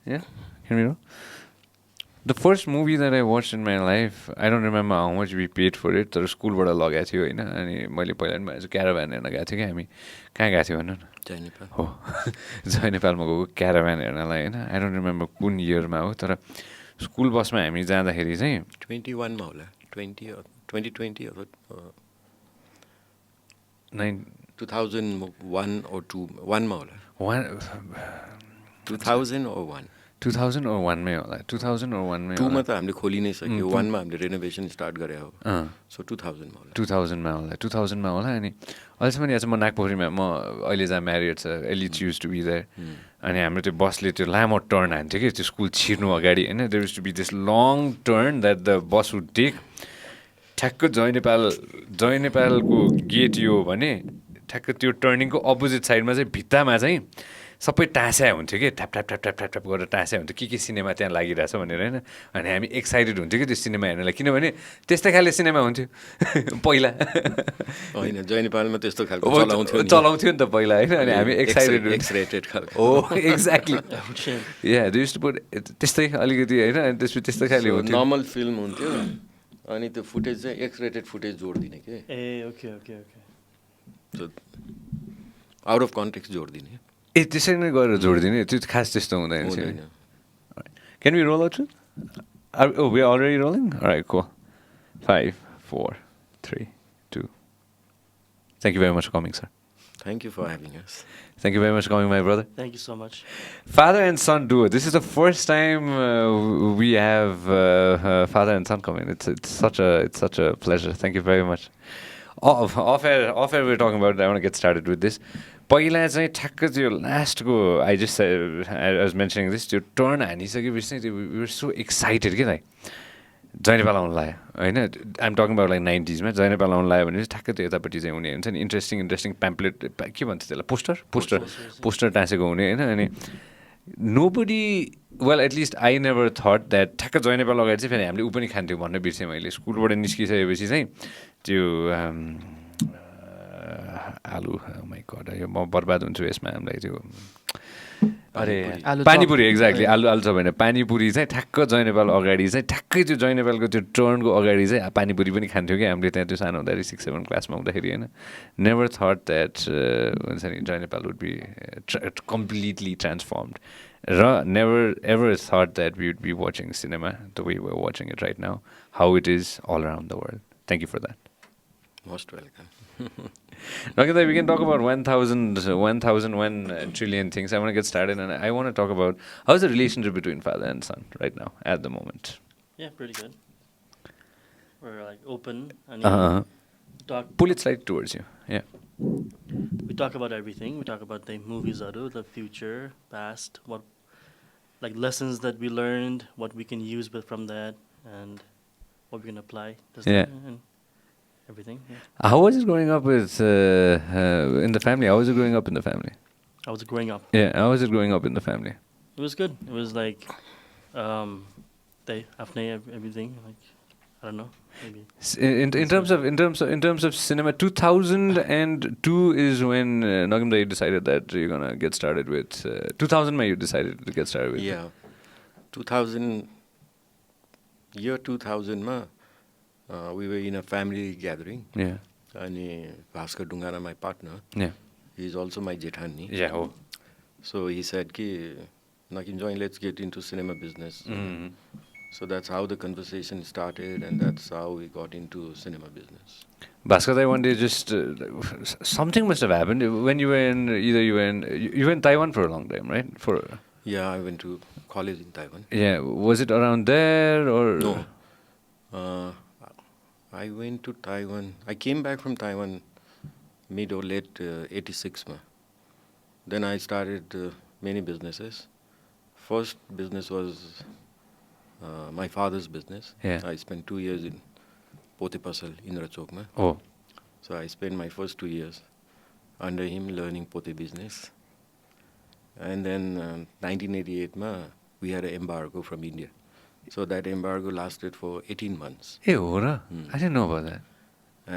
Yeah? Can we know? The first movie that I watched in my life, I don't remember how much we paid for it, तर स्कुलबाट लगाएको थियो होइन अनि मैले पहिला पनि भनेको छु क्याराभ्यान हेर्न गएको थियो क्या हामी कहाँ गएको थियो भन्नु न जय नेपाल हो जय नेपालमा गएको क्याराभ्यान हेर्नलाई होइन आई डोन्ट रिमेम्बर कुन इयरमा हो तर स्कुल बसमा हामी जाँदाखेरि चाहिँ 21मा होला 2020 नाइन 2001 or 2 1मा होला वान 2000 or 1 2000 or 1मै होला 2000 or 1मै 2मा त हामीले खोलि नै सक्यो 1मा हामीले रेनोभेसन स्टार्ट गरे हो सो 2000मा होला 2000मा होला 2000मा होला अनि अहिलेसम्म याद छ म नागपोखरीमा म अहिले जहाँ म्यारिड छ Elite used to be there अनि हाम्रो त्यो बसले त्यो लामो टर्न हान्थ्यो कि त्यो स्कुल छिर्नु अगाडि होइन there used to be this long turn that the bus would take ठ्याक्क जय नेपालको गेट यो भने ठ्याक्क त्यो टर्निङको अपोजिट साइडमा चाहिँ भित्तामा चाहिँ सबै टाँस्या हुन्थ्यो कि ठ्याप ठ्याप ठ्याप ठ्याप ठ्याप ठ्याप गरेर टाँस्या हुन्थ्यो के सिनेमा त्यहाँ लागिरहेछ भनेर होइन अनि हामी एक्साइटेड हुन्थ्यो कि त्यो सिनेमा हेर्नलाई किनभने त्यस्तै खाले सिनेमा हुन्थ्यो पहिला होइन जय नेपालमा त्यस्तो खालको चलाउँथ्यो नि त पहिला होइन अनि हामी एक्साइटेड एक्सरेटेड खालको हो एक्ज्याक्टली या त्यस्तै अलिकति होइन अनि त्यसपछि त्यस्तै खाले हुन्थ्यो नर्मल फिल्म हुन्थ्यो अनि त्यो फुटेज चाहिँ एक्सरेटेड फुटेज जोडिदिने के ए okay okay okay out of context जोडिदिने ए त्यसरी नै गरेर जोडिदिने त्यो खास त्यस्तो हुँदैन can be roll out Oh, we're already rolling? All right, cool. 5, 4, 3, 2. Thank you very much for coming, sir. Thank you for having us. Thank you very much for coming, my brother. Thank you so much. Father and son duo. This is the first time we have father and son coming. It's such a pleasure. Thank you very much. Off air we're talking about it. I want to get started with this. पहिला चाहिँ ठ्याक्क त्यो लास्टको I was mentioning this त्यो turn हानिसकेपछि चाहिँ त्यो we were so excited के दाइ जय नेपाल आउनु लाग्यो होइन आइएम टकिङ अबाउट लाइक 90sमा जय नेपाल आउनु लाग्यो भने ठ्याक्क त्यो यतापट्टि चाहिँ हुने हुन्छ नि इन्ट्रेस्टिङ प्याम्पलेट के भन्छ त्यसलाई पोस्टर टाँसेको हुने होइन अनि nobody well at least I never thought that ठ्याक्क जय नेपाल अगाडि चाहिँ फेरि हामीले ऊ पनि खान्थ्यो भन्न बिर्सेँ मैले स्कुलबाट निस्किसकेपछि चाहिँ त्यो आलु माइ गड यो म बर्बाद हुन्छु यसमा हामीलाई त्यो अरे पानीपुरी एक्ज्याक्टली आलु छ भने पानीपुरी चाहिँ ठ्याक्क जय नेपाल अगाडि चाहिँ ठ्याक्कै त्यो जय नेपालको त्यो टर्नको अगाडि चाहिँ पानीपुरी पनि खान्थ्यो कि हामीले त्यहाँ त्यो सानो हुँदाखेरि 6-7 क्लासमा हुँदाखेरि होइन नेभर थट द्याट हुन्छ नि Jai Nepal would be completely transformed र never ever thought that we would be watching cinema the way we are watching it right now how it is all around the world thank you for that most welcome Okay, we can talk about 1,001 trillion things. I want to get started, and I want to talk about how's the relationship between father and son right now, at the moment. Yeah, pretty good. We're like open and pull it slightly towards you. Yeah. We talk about everything. We talk about the movies, the future, past, what like lessons that we learned, what we can use from that, and what we can apply. And everything. Yeah. How was it growing up with in the family? How was it growing up in the family? How was it growing up? Yeah, how was it growing up in the family? It was good. It was like they afne everything. Like I don't know, maybe. In terms of cinema, 2002 is when Nakim Uddin decided that you're gonna get started with 2000. You decided to get started with. Yeah, 2000 ma. We were in a family gathering. Yeah. And Bhaskar Dungara, my partner. Yeah. He's also my jethani. Yeah. Oh. So he said, "Ki Nakim join, let's get into cinema business." Mm-hmm. So that's how the conversation started, and that's how we got into cinema business. Bhaskar, one day just something must have happened when you were in you were in Taiwan for a long time, right? Yeah, I went to college in Taiwan. Yeah. Was it around there or no? I went to Taiwan. I came back from Taiwan mid or late 86. Then I started many businesses. First business was my father's business. Yeah. I spent 2 years in Potepasal in Rachokma. Oh. So I spent my first 2 years under him learning Pote business. And then 1988 we had an embargo from India. So that embargo lasted for 18 months. Hey, Ora. I didn't know about that.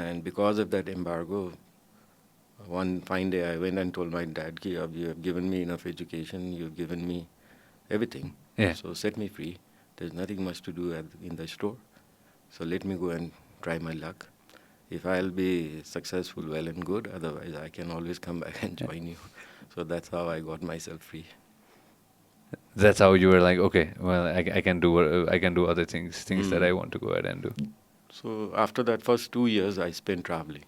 And because of that embargo, one fine day I went and told my dad, you have given me enough education, you've given me everything. Yeah. So set me free. There's nothing much to do in the store. So let me go and try my luck. If I'll be successful, well and good. Otherwise, I can always come back and join you. So that's how I got myself free. That's how you were like, okay, well, I can do other things that I want to go ahead and do. So after that first 2 years, I spent traveling.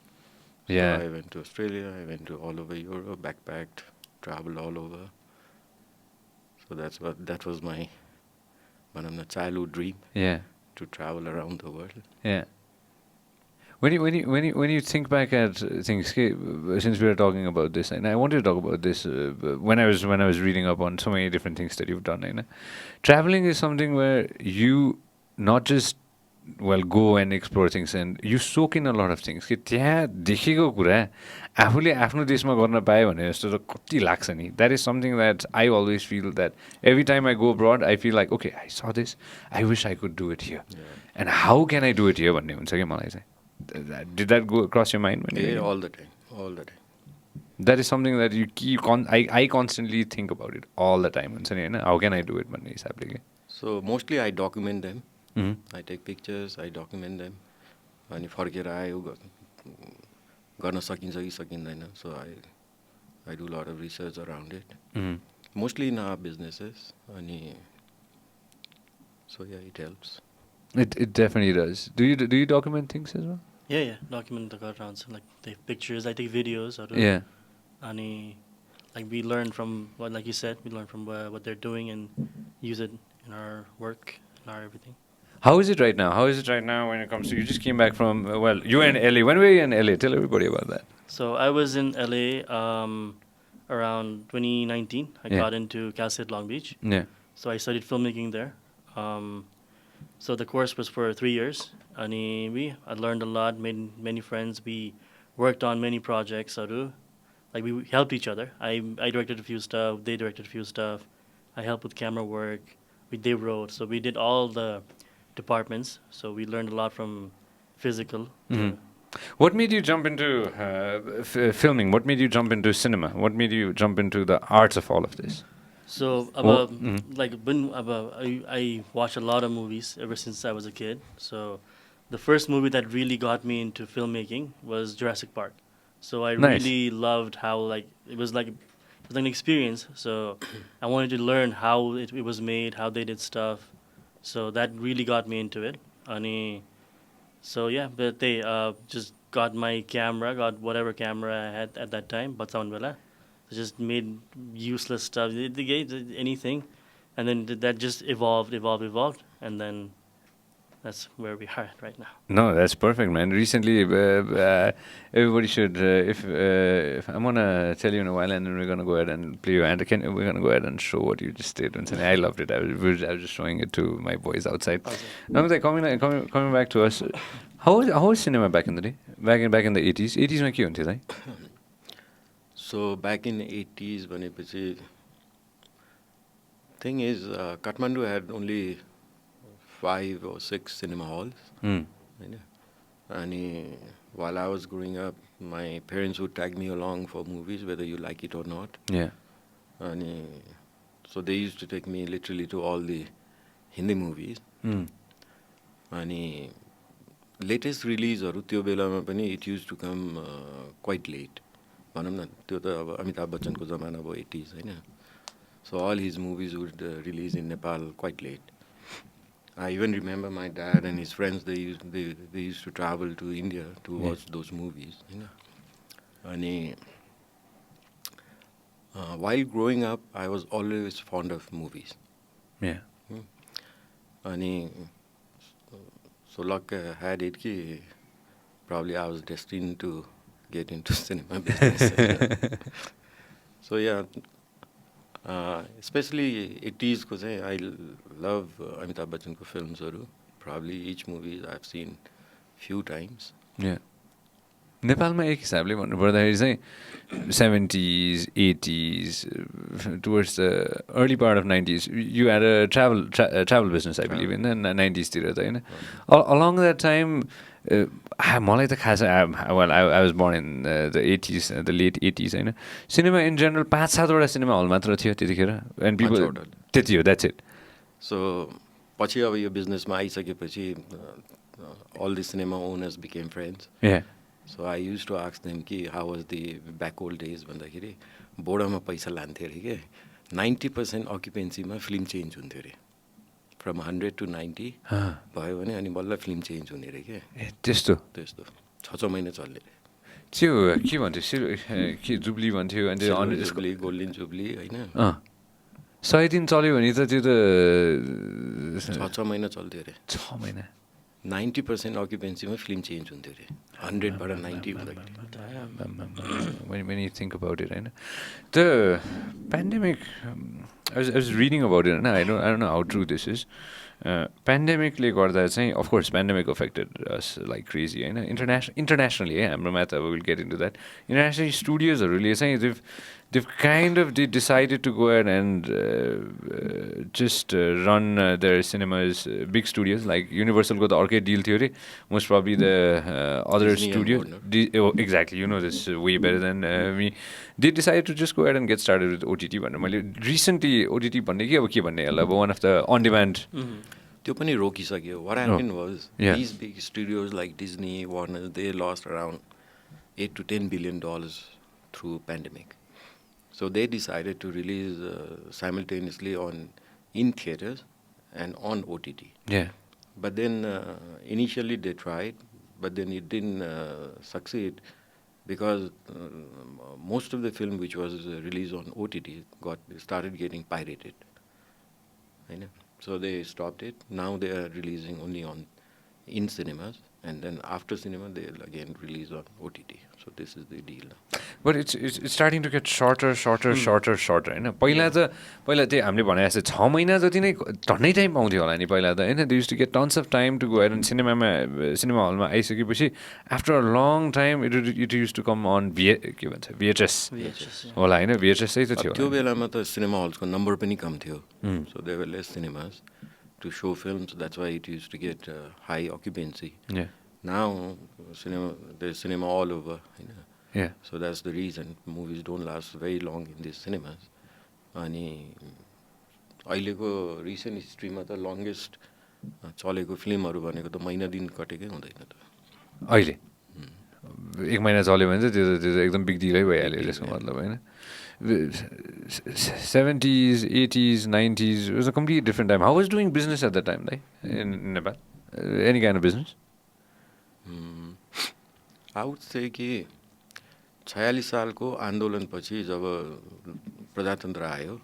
Yeah. So I went to Australia, I went to all over Europe, backpacked, traveled all over. So that was my one of the childhood dream, Yeah. to travel around the world. Yeah. When you think back at things, since we are talking about this, and I wanted to talk about this when I was reading up on so many different things that you've done. Traveling is something where you not just go and explore things, and you soak in a lot of things. कि त्यहाँ देखेको कुरा आफूले आफ्नो देशमा गर्न पायो भने जस्तो त कति लाग्छ नि. That is something that I always feel that every time I go abroad, I feel like, okay, I saw this, I wish I could do it here. Yeah. And how can I do it here भन्ने हुन्छ क्या मलाई चाहिँ. Did that go across your mind? Yeah, all the time. That is something that you keep I constantly think about it all the time. हुन्छ नि हैन, how can I do it भन्ने हिसाबले के. So mostly I document them. Mhm. I take pictures, I document them. अनि फर्केर आयो गर्न सकिन्छ कि सकिँदैन. So I do a lot of research around it. Mhm. Mostly in our businesses. अनि so yeah, it helps. It definitely does. Do you document things as well? Yeah, document the rounds, like take pictures, I take videos. Yeah. And like we learn from what, like you said, we learn from what they're doing and use it in our work, in our everything. How is it right now? How is it right now when it comes to, you just came back from, well, you were in LA. When were you in LA? Tell everybody about that. So I was in LA around 2019. I Yeah. got into Cal State Long Beach. Yeah. So I studied filmmaking there. So the course was for 3 years. And I learned a lot, made many friends. We worked on many projects. Like we helped each other. I directed a few stuff. They directed a few stuff. I helped with camera work. They wrote. So we did all the departments. So we learned a lot from physical. Mhm. What made you jump into filming? What made you jump into cinema? What made you jump into the arts of all of this? So Well, I watched a lot of movies ever since I was a kid. So the first movie that really got me into filmmaking was Jurassic Park. So I Nice. really loved how it was like an experience. So I wanted to learn how it was made, how they did stuff. So that really got me into it. So yeah, but they just got my camera, got whatever camera I had at that time, but just made useless stuff. They gave anything, and then that just evolved, and then that's where we are at right now. No, that's perfect, man. Recently, everybody should. If I'm gonna tell you in a while, and then we're gonna go ahead and play your hand. We're gonna go ahead and show what you just did. And I loved it. I was just showing it to my boys outside. Awesome. Now, coming back to us, how was cinema back in the day? Back in the 80s. 80s में के हुन्थ्यो दाइ? So back in the 80s, भनेपछि thing is, Kathmandu had only 5 or 6 cinema halls. होइन? अनि while I was growing up, my parents would tag me along for movies, whether you like it or not. Yeah. अनि so they used to take me literally to all the Hindi movies. अनि latest releaseहरू त्यो बेलामा पनि it used to come quite late. भनौँ न त्यो त अब अमिताभ बच्चनको जमाना भयो 80s होइन. So all his movies would release in Nepal quite late. I even remember my dad and his friends, they used to travel to India to watch those movies. And while growing up, I was always fond of movies. Yeah. And so luck had it ki probably I was destined to get into cinema business. So yeah, especially 80s because I love Amitabh Bachchanko films. Probably each movie I've seen few times. Yeah. नेपालमा एक हिसाबले भन्नुपर्दाखेरि चाहिँ 70s, 80s, towards the early part of 90s, you had a travel business, I believe, in the 90s तिर त होइन. Along that time, मलाई त खास, well, I was born in the 80s, the late 80s होइन. Cinema in general 5-7 वटा cinema hall मात्र थियो त्यतिखेर, and people That's you. That's it. So, पछि अब यो बिजनेसमा आइसकेपछि all the cinema owners became friends. Yeah. So I used to ask them कि how was the back old days भन्दाखेरि बोर्डमा पैसा लान्थ्यो अरे के 90% अक्युपेन्सीमा फिल्म चेन्ज हुन्थ्यो अरे फ्रम 100 to 90 भयो भने अनि बल्ल फिल्म चेन्ज हुने अरे के ए त्यस्तो त्यस्तो 6 महिना चल्ने अरे त्यो के भन्थ्यो के जुब्ली भन्थ्यो अनि सिल्भर जुब्ली गोल्डन जुब्ली होइन 100 दिन चल्यो भने त त्यो त 6 महिना चल्थ्यो अरे 6 महिना 90% अक्युपेन्सीमा फिल्म चेन्ज हुन्थ्यो अरे 100बाट 90 हुँदाखेरि when you think about it, right? The pandemic, I was reading about it, and I don't know how true this is. Pandemic ले गर्दा चाहिँ of course pandemic affected us like crazy, होइन internationally हाम्रोमा त we'll get into that. Internationally studiosहरूले चाहिँ they've kind of decided to go ahead and just run their cinemas, big studios like Universal को त अर्कै deal थियो अरे, most probably the other Disney studios. Exactly, you know this way better than me. They decided to just go ahead and get started with OTT भनेर मैले recently OTT भन्ने कि अब के भन्ने होला, one of the on-demand. त्यो पनि रोकिसक्यो. What happened was these big studios like Disney, Warner, they lost around $8 to $10 billion through pandemic. So they decided to release simultaneously in theaters and on OTT. Yeah. But then initially they tried, but then it didn't succeed because most of the film which was released on OTT started getting pirated. So they stopped it. Now they are releasing only in cinemas, and then after cinema they'll again release on OTT. So this is the deal now. But it's starting to get shorter, होइन पहिला त्यही हामीले भने जस्तो 6 महिना जति नै झन्डै टाइम पाउँथ्यो होला नि पहिला त होइन. They used to get tons of time to go ahead and cinema हलमा आइसकेपछि after a long time it used to come on के भन्छ VHS होला होइन. VHS चाहिँ त थियो. त्यो बेलामा त सिनेमा हल्सको नम्बर पनि कम थियो. So there were less cinemas to show films. That's why it used to get high occupancy. Yeah. Now there's cinema all over. Yeah. So that's the reason movies don't last very long in these cinemas. अनि अहिलेको recent हिस्ट्रीमा त longest चलेको फिल्महरू भनेको त महिना दिन कटेकै हुँदैन त. अहिले 1 महिना चल्यो भने चाहिँ त्यो एकदम बिग डिलै भइहाल्यो त्यसको मतलब होइन. 70s, 80s, 90s, it was a completely different time. How was doing business at that time, like, in Nepal? Any kind of business? I would say कि 46 सालको आन्दोलनपछि जब प्रजातन्त्र आयो,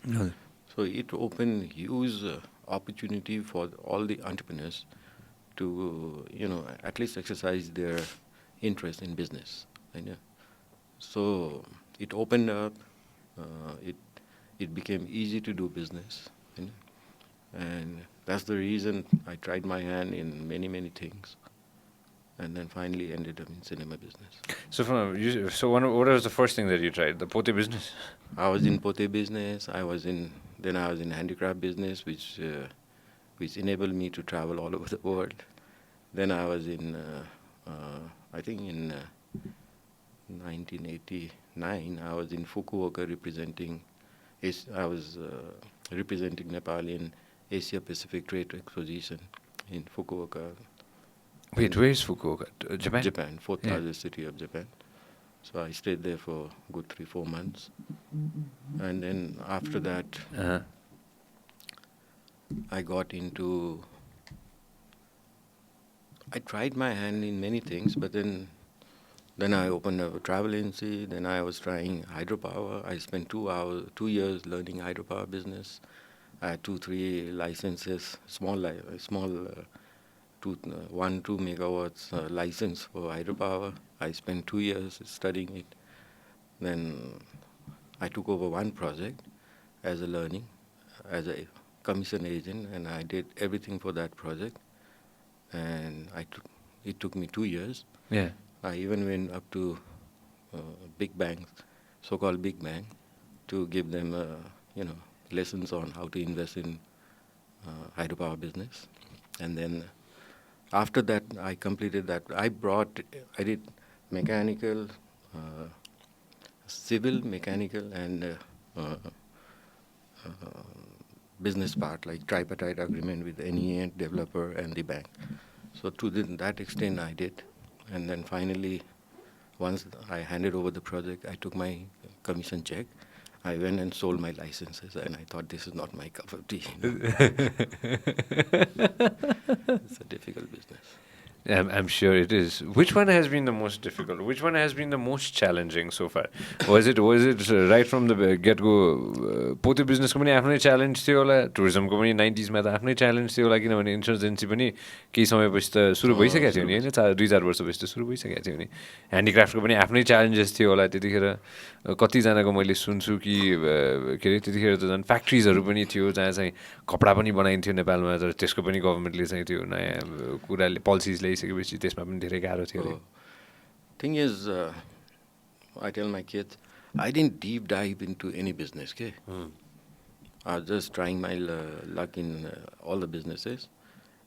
so it opened huge opportunity for all the entrepreneurs to, at least exercise their interest in business. So it opened up. It became easy to do business, and that's the reason I tried my hand in many things, and then finally ended up in cinema business. So what was the first thing that you tried? The pote business? I was in pote business. I was in handicraft business, which enabled me to travel all over the world. Then I was in, I think in 1989, I was in Fukuoka representing Nepal in Asia Pacific Trade Exposition in Fukuoka. Wait, where is Fukuoka? Japan? Japan, fourth largest city of Japan. So I stayed there for a good 3-4 months. And then after that, I tried my hand in many things, but then I opened a travel agency. Then I was trying hydropower. I spent 2 years learning hydropower business. I had 2-3 licenses, small 1-2 megawatts license for hydropower. I spent 2 years studying it. Then I took over one project as a commission agent, and I did everything for that project. And it took me 2 years. Yeah. I even went up to big banks, so-called big bank, to give them, lessons on how to invest in hydropower business. And then after that, I completed that. I did mechanical, civil, mechanical, and business part, like tripartite agreement with any developer and the bank. So to that extent I did. And then finally, once I handed over the project, I took my commission check. I went and sold my licenses, and I thought this is not my cup of tea. It's a difficult business. I'm sure it is. Which one has been the most difficult? Which one has been the most challenging so far? Was it right from the get-go? पोते बिजनेसको पनि आफ्नै challenge थियो होला, टुरिज्मको पनि 90s मा त आफ्नै च्यालेन्ज थियो होला, किनभने इन्सर्जेन्सी पनि केही समयपछि त सुरु भइसकेको थियो नि हैन, 2-4 वर्षपछि त सुरु भइसकेको थियो नि. ह्यान्डिक्राफ्टको पनि आफ्नै च्यालेन्जेस थियो होला त्यतिखेर. कतिजनाको मैले सुन्छु कि के अरे त्यतिखेर त झन् फ्याक्ट्रिजहरू पनि थियो जहाँ चाहिँ कपडा पनि बनाइन्थ्यो नेपालमा, तर त्यसको पनि गभर्मेन्टले चाहिँ त्यो नयाँ कुराले पोलिसिज ल्याइसकेपछि त्यसमा पनि धेरै गाह्रो थियो. Thing is, I tell my kids, I didn't deep dive into any business. Okay? I was just trying my luck in all the businesses.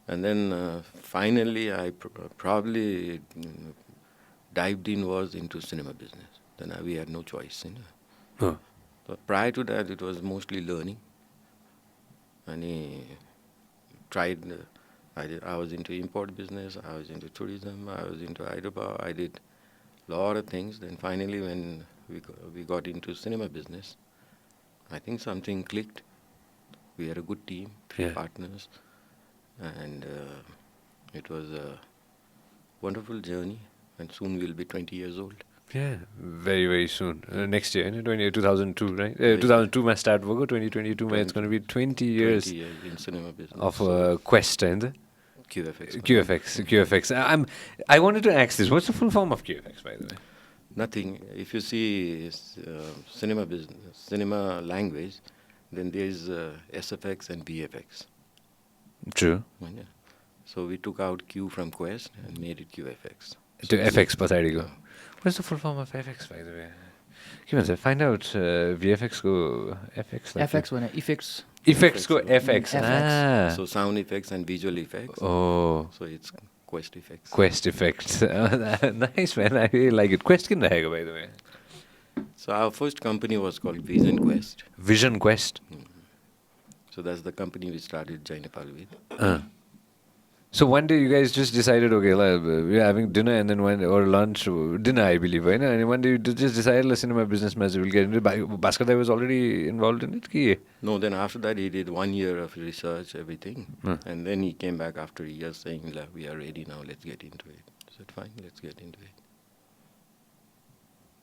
And then finally I probably dived in was into cinema business. Then we had no choice. You know? But prior to that, it was mostly learning. And he tried, I was into import business, I was into tourism, I was into hydropower, I did a lot of things. Then finally when we got into cinema business, I think something clicked. We had a good team, 3 partners, and it was a wonderful journey, and soon we'll be 20 years old. Yeah, very, very soon. Next year, 2002, right? 2002 ma start भएको, 2022 ma it's going to be 20 years, 20 years in cinema business. Of Quest and QFX. QFX. I wanted to ask this. What's the full form of QFX, by the way? Nothing. If you see cinema business, cinema language, then there's SFX and VFX. True. Yeah. So we took out Q from Quest and made it QFX. To FX पछाडि go. What's the full form of FX, by the way? के भन्छ? Find out VFX को FX. FX भने effects. Effects को FX. Ah. So sound effects and visual effects. Oh. So it's Quest effects. Quest effects. Nice, man. I really like it. Quest किन राखेको, by the way? So our first company was called Vision Quest. Vision Quest. So that's the company we started Jai Nepal with. So one day you guys just decided, okay, we're having dinner and then or lunch, dinner I believe, right? And one day you just decided, listen, my business manager will get into it. Bhaskar was already involved in it? No, then after that he did 1 year of research, everything. And then he came back after a year saying, we are ready now, let's get into it. I said, fine, let's get into it.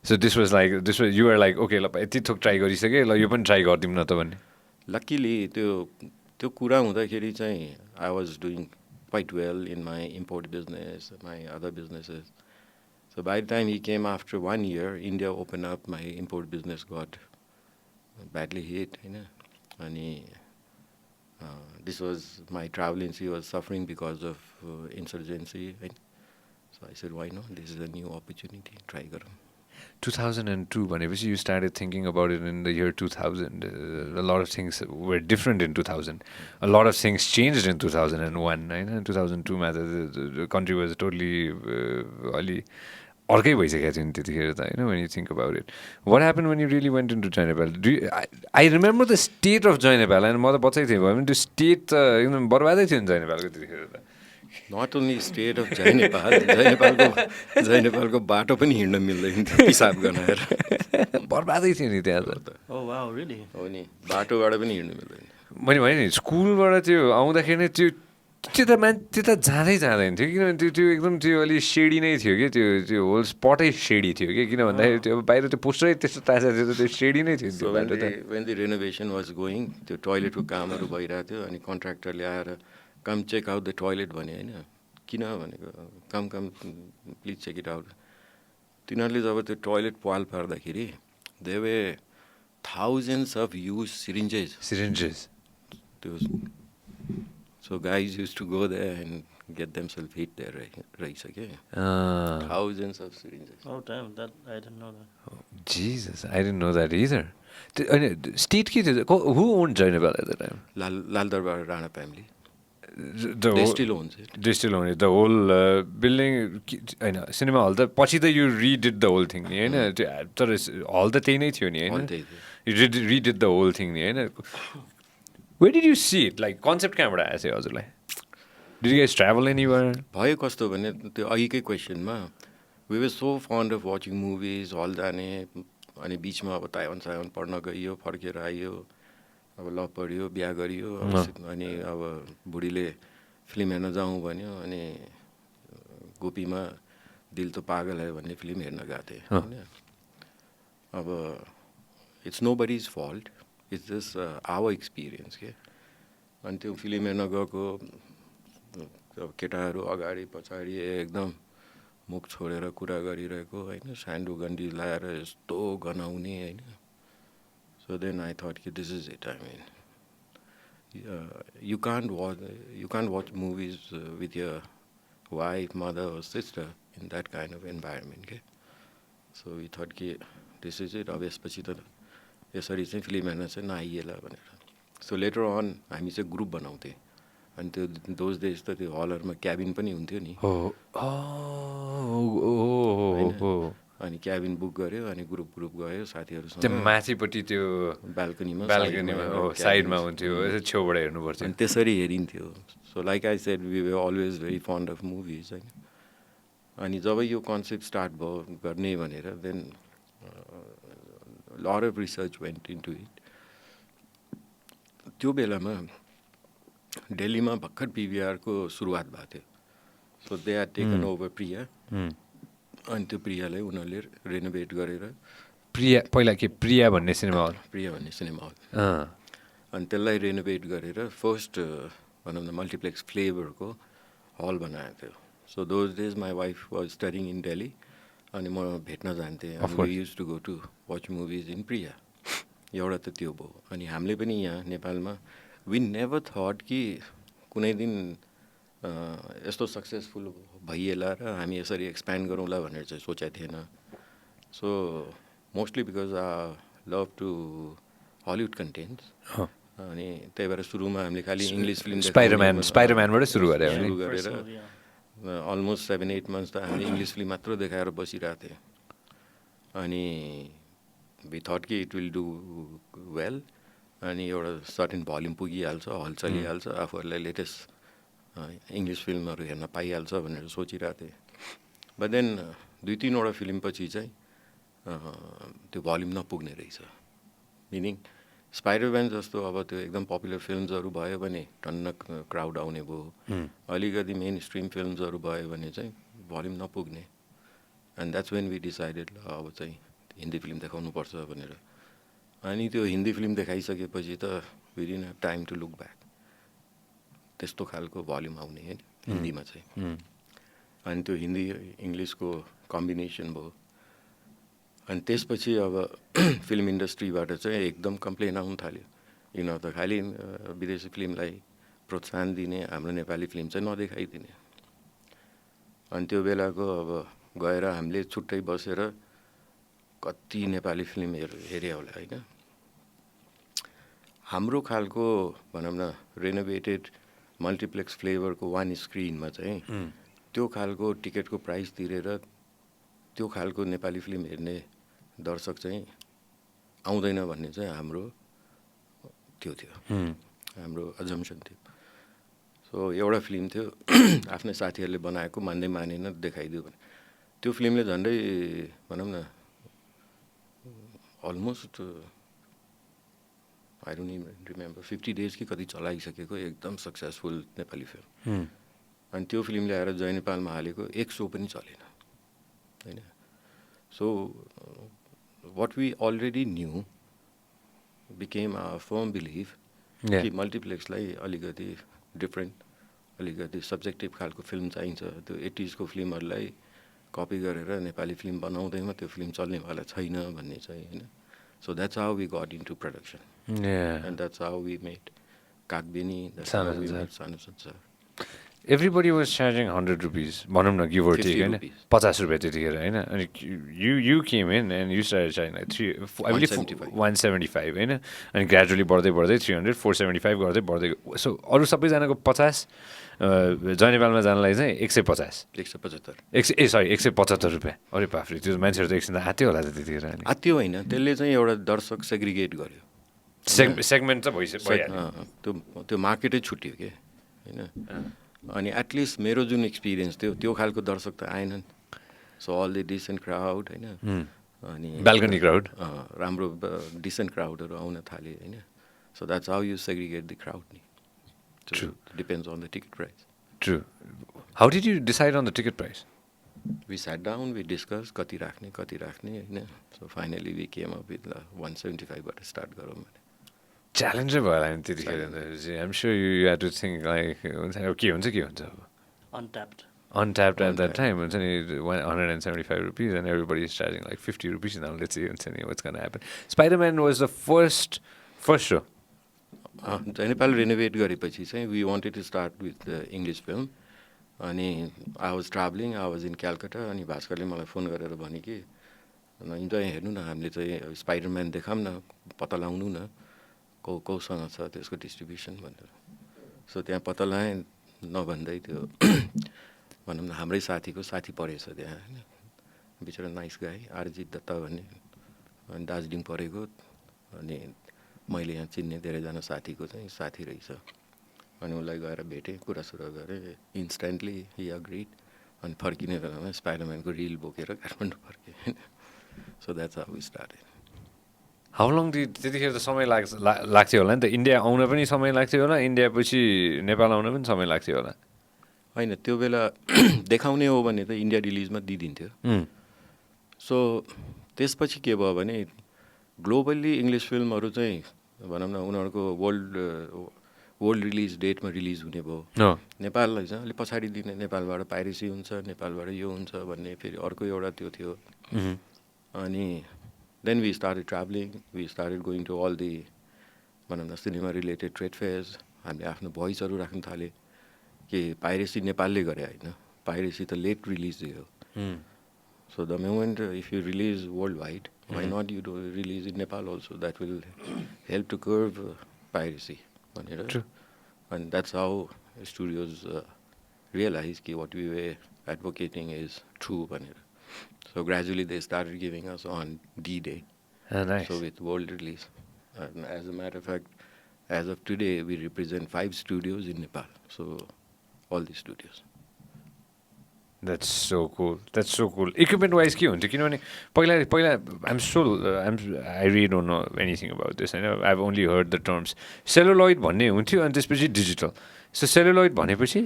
So you were like, okay, यति थोक try गरिसके, ल यो पनि try गर्दिम न त भन्ने. Luckily, त्यो कुरा हुँदाखेरि चाहिँ I was doing quite well in my import business, my other businesses. So by the time he came after 1 year, India opened up, my import business got badly hit. You know? And this was my travel agency was suffering because of insurgency. Right? So I said, why not? This is a new opportunity. Try garam. 2002, भनेपछि you started thinking about it in the year 2000. A lot of things were different in 2000. A lot of things changed in 2001. Right? In 2002, the country was totally अर्कै भइसकेको थियो नि त्यतिखेर त, when you think about it. What happened when you really went into Jai Nepal? I remember the state of Jai Nepal, and म त बच्चै थिएँ भयो भने त्यो state एकदम बर्बादै थियो नि Jai Nepalको त्यतिखेर त. Not only state of Jai Nepal, Jai Nepalको बाटो पनि हिँड्न मिल्दैन थियो पिसाब गनाएर. बर्बादै थियो नि त्यहाँ त. Oh wow, really? हो नि, बाटोबाट पनि हिँड्न मिल्दैन. मैले भने नि स्कुलबाट त्यो आउँदाखेरि नै त्यता जाँदै जाँदैन थियो, किनभने त्यो एकदम त्यो अलि सेडी नै थियो कि त्यो होल स्पटै सेडी थियो कि, किन भन्दाखेरि त्यो बाहिर त्यो पोस्टरै त्यस्तो ताजा थियो, त्यो सेडी नै थियो त्यो बाटो त. When the renovation was going, त्यो टोयलेटको कामहरू भइरहेको थियो अनि कन्ट्र्याक्टरले आएर come check out the toilet भने हैन, किन भनेको come please check it out. तिनीहरूले जब त्यो टोयलेट पाल पार्दाखेरि there were thousands of used syringes. So guys used to go there and get themselves hit there, right? Thousands of syringes. Oh damn, that I didn't know that. Oh, Jesus, I didn't know that either. State who owned Jai Nepal at the time? Lal Darbar Rana family. They still owns it. They still own it. The whole building, cinema hall. पछि त you redid the whole thing, नि हैन? तर hall त त्यही नै थियो नि हैन? You redid the whole thing, नि हैन? Where did you see it? Like concept कहाँबाट आयो चाहिँ हजुरलाई? Did you guys travel anywhere? भयो कस्तो भने त्यो अघिकै क्वेसनमा we were so fond of watching movies, हल जाने अनि बिचमा अब ताइवान पढ्न गइयो, फर्केर आइयो, अब ल पढ्यो, बिहा गरियो, अनि अब बुढीले फिल्म हेर्न जाउँ भन्यो, अनि गोपीमा दिल त पागल है भन्ने फिल्म हेर्न गएको थिएँ होइन. अब it's nobody's fault, it's just our experience के. अनि त्यो फिल्म हेर्न गएको केटाहरू अगाडि पछाडि एकदम मुख छोडेर कुरा गरिरहेको होइन, स्यान्डो गन्डी लाएर यस्तो गनाउने होइन. सो देन आई थट कि this is it. I mean you can't watch movies with your wife, mother or sister in that kind of environment. Okay? So we thought कि this is it. अब यसपछि त यसरी चाहिँ film हेर्न चाहिँ नआइएला भनेर. सो लेटर अन हामी चाहिँ ग्रुप बनाउँथेँ. अनि त्यो दोज डेज त त्यो हलहरूमा क्याबिन पनि हुन्थ्यो नि. अनि क्याबिन बुक गऱ्यो अनि ग्रुप गयो साथीहरूसँग. त्यो माथिपट्टि त्यो बाल्कनीमा साइडमा हुन्थ्यो, छेउबाट हेर्नुपर्छ. अनि त्यसरी हेरिन्थ्यो. So like I said we were always very fond of movies होइन. अनि जब यो कन्सेप्ट स्टार्ट भयो गर्ने भनेर then lot of research went into it. त्यो बेलामा दिल्लीमा भर्खर पिभिआरको सुरुवात भएको थियो. So they are taken over Priya. अनि त्यो प्रियालाई उनीहरूले रेनोभेट गरेर पहिला के प्रिया भन्ने सिनेमा हल अनि त्यसलाई रेनोभेट गरेर फर्स्ट भनौँ न मल्टिप्लेक्स फ्लेभरको हल बनाएको थियो. So those days my wife was studying in Delhi. अनि म भेट्न जान्थेँ. We use to go to watch movies in Priya. एउटा त त्यो भयो. अनि हामीले पनि यहाँ नेपालमा वी नेभर थट कि कुनै दिन यस्तो सक्सेसफुल भइएला र हामी यसरी एक्सप्यान्ड गरौँला भनेर चाहिँ सोचेको थिएन. So mostly because love to Hollywood contents. अनि त्यही भएर सुरुमा हामीले खालि इङ्ग्लिस फिल्म स्पाइडरम्यानबाट सुरु गरेर अलमोस्ट 7-8 months त हामीले इङ्ग्लिस फिल्म मात्र देखाएर बसिरहेको थियौँ. अनि वी थट कि इट विल डु वेल. अनि एउटा सर्टेन भल्युम पुगिहाल्छ, हल चलिहाल्छ, आफूहरूलाई लेटेस्ट इङ्ग्लिस फिल्महरू हेर्न पाइहाल्छ भनेर सोचिरहेको थिएँ. बट देन 2-3वटा फिल्मपछि चाहिँ त्यो भल्युम नपुग्ने रहेछ. मिनिङ स्पाइडरम्यान जस्तो अब त्यो एकदम पपुलर फिल्महरू भयो भने टन्न क्राउड आउने भयो. अलिकति मेन स्ट्रिम फिल्महरू भयो भने चाहिँ भल्युम नपुग्ने. And that's when we decided ल अब चाहिँ हिन्दी फिल्म देखाउनुपर्छ भनेर. अनि त्यो हिन्दी फिल्म देखाइसकेपछि त we didn't have time to look back. त्यस्तो खालको भल्युम आउने होइन हिन्दीमा चाहिँ. अनि त्यो हिन्दी इङ्ग्लिसको कम्बिनेसन भयो. अनि त्यसपछि अब फिल्म इन्डस्ट्रीबाट चाहिँ एकदम कम्प्लेन आउनु थाल्यो. यिनीहरू त खालि विदेशी फिल्मलाई प्रोत्साहन दिने, हाम्रो नेपाली फिल्म चाहिँ नदेखाइदिने. अनि त्यो बेलाको अब गएर हामीले छुट्टै बसेर कति नेपाली फिल्म हेरे होला होइन. हाम्रो खालको भनौँ न रेनोभेटेड मल्टिप्लेक्स फ्लेभरको वान स्क्रिनमा चाहिँ त्यो खालको टिकटको प्राइस तिरेर त्यो खालको नेपाली फिल्म हेर्ने दर्शक चाहिँ आउँदैन भन्ने चाहिँ हाम्रो त्यो थियो, हाम्रो अजम्सन थियो. सो एउटा फिल्म थियो आफ्नै साथीहरूले बनाएको, मान्दै मानेन, देखाइदियो भने त्यो फिल्मले झन्डै भनौँ न almost I don't even remember 50 days कि कति चलाइसकेको एकदम सक्सेसफुल नेपाली फिल्म. अनि त्यो फिल्म ल्याएर जय नेपालमा हालेको एक सो पनि चलेन होइन. So what we already knew became a firm believe कि मल्टिप्लेक्सलाई अलिकति डिफ्रेन्ट, अलिकति सब्जेक्टिभ खालको फिल्म चाहिन्छ. त्यो 80s को फिल्महरूलाई कपी गरेर नेपाली फिल्म बनाउँदैमा त्यो फिल्म चल्नेवाला छैन भन्ने चाहिँ होइन. So that's how we got into production. Yeah. And that's how we made Kagbini, that's how we made Sanu Sansar. Everybody was charging 100 rupees, भनौँ न give or take, 50 रुपियाँ त्यतिखेर होइन. अनि you came in and you started charging like 175 होइन. अनि gradually बढ्दै 300, 475 गर्दै बढ्दै. So अरू सबैजनाको 50, जय नेपालमा जानलाई चाहिँ 150. 175 रुपियाँ. अरे बाफ्रे, त्यो मान्छेहरू त एकछिन आत्यो होला त त्यतिखेर. आत्यो होइन, त्यसले चाहिँ एउटा दर्शक सेग्रिगेट गर्यो. सेगमेन्ट चाहिँ भइहाल्यो त्यो मार्केटै छुट्यो के होइन अनि एटलिस्ट मेरो जुन एक्सपिरियन्स थियो त्यो खालको दर्शक त आएनन् so all the decent crowd होइन अनि बाल्कनी क्राउड राम्रो डिसेन्ट क्राउडहरू आउन थाले होइन so that's how you segregate the crowd नि depends on the ticket price true how did you decide on the ticket price we sat down we discuss कति राख्ने होइन so finally we came up with 175 बाट start गरौँ भने च्यालेन्जै भयो होला नि त्यतिखेर I'm sure you had to think like के हुन्छ अब Untapped at that time, हुन्छ नि 175 rupees and everybody is charging like 50 rupees now. Let's see हुन्छ नि what's going to happen. Spiderman was the first show. Nepal renovate गरेपछि चाहिँ we wanted to start with English film अनि I was travelling I was in Calcutta अनि भास्करले मलाई phone गरेर भने कि इन्जोय हेर्नु न हामीले चाहिँ स्पाइडरम्यान देखाऊँ न पत्ता लगाउनु न कोसँग छ त्यसको डिस्ट्रिब्युसन भनेर सो त्यहाँ पत्ता लगाएँ नभन्दै त्यो भनौँ न हाम्रै साथीको साथी परेछ त्यहाँ होइन बिचरा नाइस गाई आरजित दत्ता भन्ने अनि दार्जिलिङ परेको अनि मैले यहाँ चिन्ने धेरैजना साथीको चाहिँ साथी रहेछ अनि उसलाई गएर भेटेँ कुरासुरा गरेँ इन्स्ट्यान्टली हि अग्रिड अनि फर्किने बेलामा स्पाइडरम्यानको रिल बोकेर काठमाडौँ फर्केँ होइन so that's how we started how long त्यतिखेर त समय लाग्थ्यो होला नि त इन्डिया आउन पनि समय लाग्थ्यो होला इन्डिया पछि नेपाल आउन पनि समय लाग्थ्यो होला होइन त्यो बेला देखाउने हो भने त इन्डिया रिलिजमा दिइदिन्थ्यो सो त्यसपछि के भयो भने ग्लोबल्ली इङ्ग्लिस फिल्महरू चाहिँ भनौँ न उनीहरूको वर्ल्ड रिलिज डेटमा रिलिज हुने भयो नेपाललाई चाहिँ अलिक पछाडि दिने नेपालबाट पाइरेसी हुन्छ नेपालबाट यो हुन्छ भन्ने फेरि अर्को एउटा त्यो थियो अनि then we started travelling we started going to all the भनौँ न सिनेमा रिलेटेड ट्रेड फेयर्स हामीले आफ्नो भोइसहरू राख्न थालेँ कि पाइरेसी नेपालले गरे होइन पाइरेसी त लेट रिलिज हो so the moment if you release world wide why not you do release in Nepal also that will help to curb piracy भनेर and that's how studios realized कि what we were advocating is true भनेर so gradually they started giving us on D-Day nice. So with world release and as a matter of fact as of today we represent 5 studios in Nepal so all the studios That's so cool equipment wise के हुन्छ किनभने पहिला I really don't know anything about this I've only heard the terms celluloid भन्ने हुन्थ्यो अनि त्यसपछि digital so celluloid भनेपछि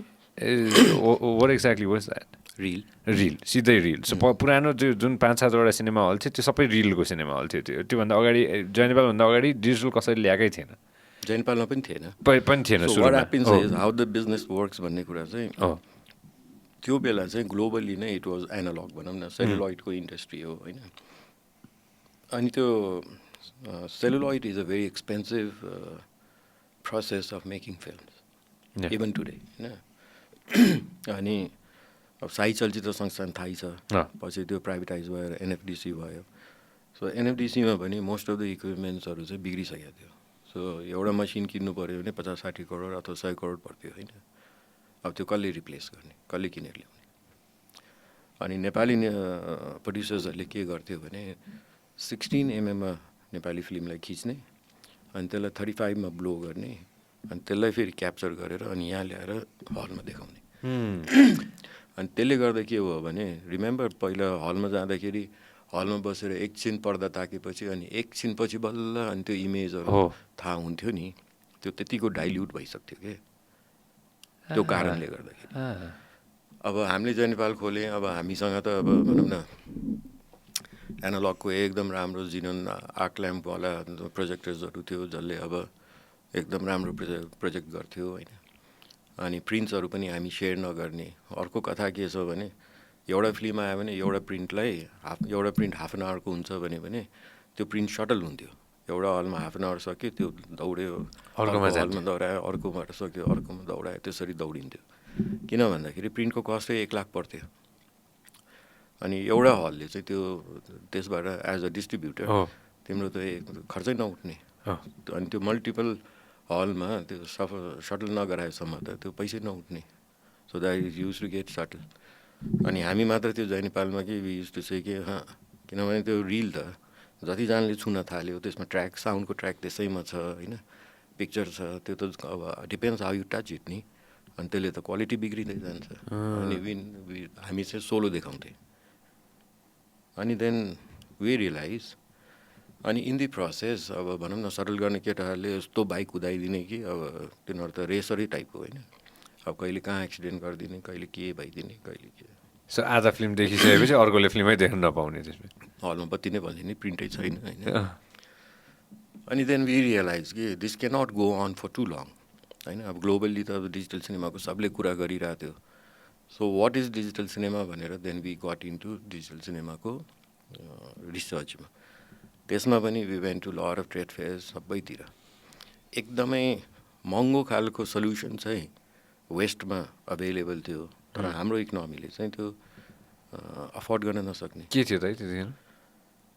what exactly was that reel सिधै reel so पुरानो त्यो जुन 5-7 वटा सिनेमा हल थियो त्यो सबै रिलको सिनेमा हल थियो त्योभन्दा अगाडि जयनेपालभन्दा अगाडि डिजिटल कसैले ल्याएकै थिएन जयनेपालमा पनि थिएन so what happens is how the business works भन्ने कुरा चाहिँ त्यो बेला चाहिँ ग्लोबली नै इट वाज एनालग भनौँ न सेलुलोइडको इन्डस्ट्री हो होइन अनि त्यो celluloid is a very expensive process of making film even today होइन अनि अब साई चलचित्र संस्थान थाहै छ पछि त्यो प्राइभेटाइज भएर एनएफडिसी भयो सो एनएफडिसीमा पनि मोस्ट अफ द इक्विपमेन्ट्सहरू चाहिँ बिग्रिसकेको थियो सो एउटा मसिन किन्नु पऱ्यो भने 50-60 करोड अथवा 100 करोड पर्थ्यो होइन अब त्यो कसले रिप्लेस गर्ने कसले किनेर ल्याउने अनि नेपाली प्रड्युसर्सहरूले के गर्थ्यो भने 16 mm नेपाली फिल्मलाई खिच्ने अनि त्यसलाई 35 ब्लो गर्ने अनि त्यसलाई फेरि क्याप्चर गरेर अनि यहाँ ल्याएर हलमा देखाउने अनि त्यसले गर्दा के हो भने रिमेम्बर पहिला हलमा जाँदाखेरि हलमा बसेर एकछिन पर्दा ताकेपछि अनि एकछिनपछि बल्ल अनि त्यो इमेजहरू थाहा हुन्थ्यो नि त्यो त्यतिको डाइल्युट भइसक्थ्यो के त्यो कारणले गर्दाखेरि अब हामीले चाहिँ नेपाल खोल्यौँ अब हामीसँग त अब भनौँ न एनालगको एकदम राम्रो जिनोन आर्क ल्याम्पवाला प्रोजेक्टर्सहरू थियो जसले अब एकदम राम्रो प्रोजेक्ट गर्थ्यो होइन अनि प्रिन्ट्सहरू पनि हामी सेयर नगर्ने अर्को कथा के छ भने एउटा फिल्म आयो भने एउटा प्रिन्ट हाफ एन आवरको हुन्छ भने त्यो प्रिन्ट सटल हुन्थ्यो एउटा हलमा हाफ एन आवर सक्यो त्यो दौड्यो अर्कोमा दौडायो अर्कोबाट सक्यो अर्कोमा दौडायो त्यसरी दौडिन्थ्यो किन भन्दाखेरि प्रिन्टको कस्टै 1 लाख पर्थ्यो अनि एउटा हलले चाहिँ त्यो त्यसबाट एज अ डिस्ट्रिब्युटर तिम्रो त खर्चै नउठ्ने अनि त्यो मल्टिपल हलमा त्यो सटल नगराएसम्म त त्यो पैसै नउठ्ने so that is use to get subtle अनि हामी मात्र त्यो जय नेपालमा कि वी युज टु से कि किनभने त्यो रिल त जतिजनाले छुन थाल्यो त्यसमा ट्र्याक साउन्डको ट्र्याक त्यसैमा छ होइन, पिक्चर छ, त्यो त अब depends how you touch it नि, अनि त्यसले त क्वालिटी बिग्रिँदै जान्छ। अनि हामी चाहिँ सोलो देखाउँथेँ। अनि देन वी रियलाइज, अनि इन दि प्रोसेस अब भनौँ न सटल गर्ने केटाहरूले यस्तो बाइक कुदाइदिने कि अब तिनीहरू त रेसरै टाइपको होइन, अब कहिले कहाँ एक्सिडेन्ट गरिदिने, कहिले के भइदिने, कहिले के। सो आधा फिल्म देखिसकेपछि अर्कोले फिल्मै देख्न नपाउने त्यसमा, हलमा बत्ती नै भनिदिने, प्रिन्टै छैन होइन। अनि देन वी रियलाइज कि this can not go on for too long होइन। अब ग्लोबल्ली त अब डिजिटल सिनेमाको सबले कुरा गरिरहेको थियो। So what is digital cinema भनेर then we got into digital सिनेमाको रिसर्चमा। त्यसमा पनि we went to lot of trade fair सबैतिर। एकदमै महँगो खालको सल्युसन चाहिँ वेस्टमा अभाइलेबल थियो, तर हाम्रो इकोनोमीले चाहिँ त्यो अफोर्ड गर्न नसक्ने। के थियो त त्यतिखेर?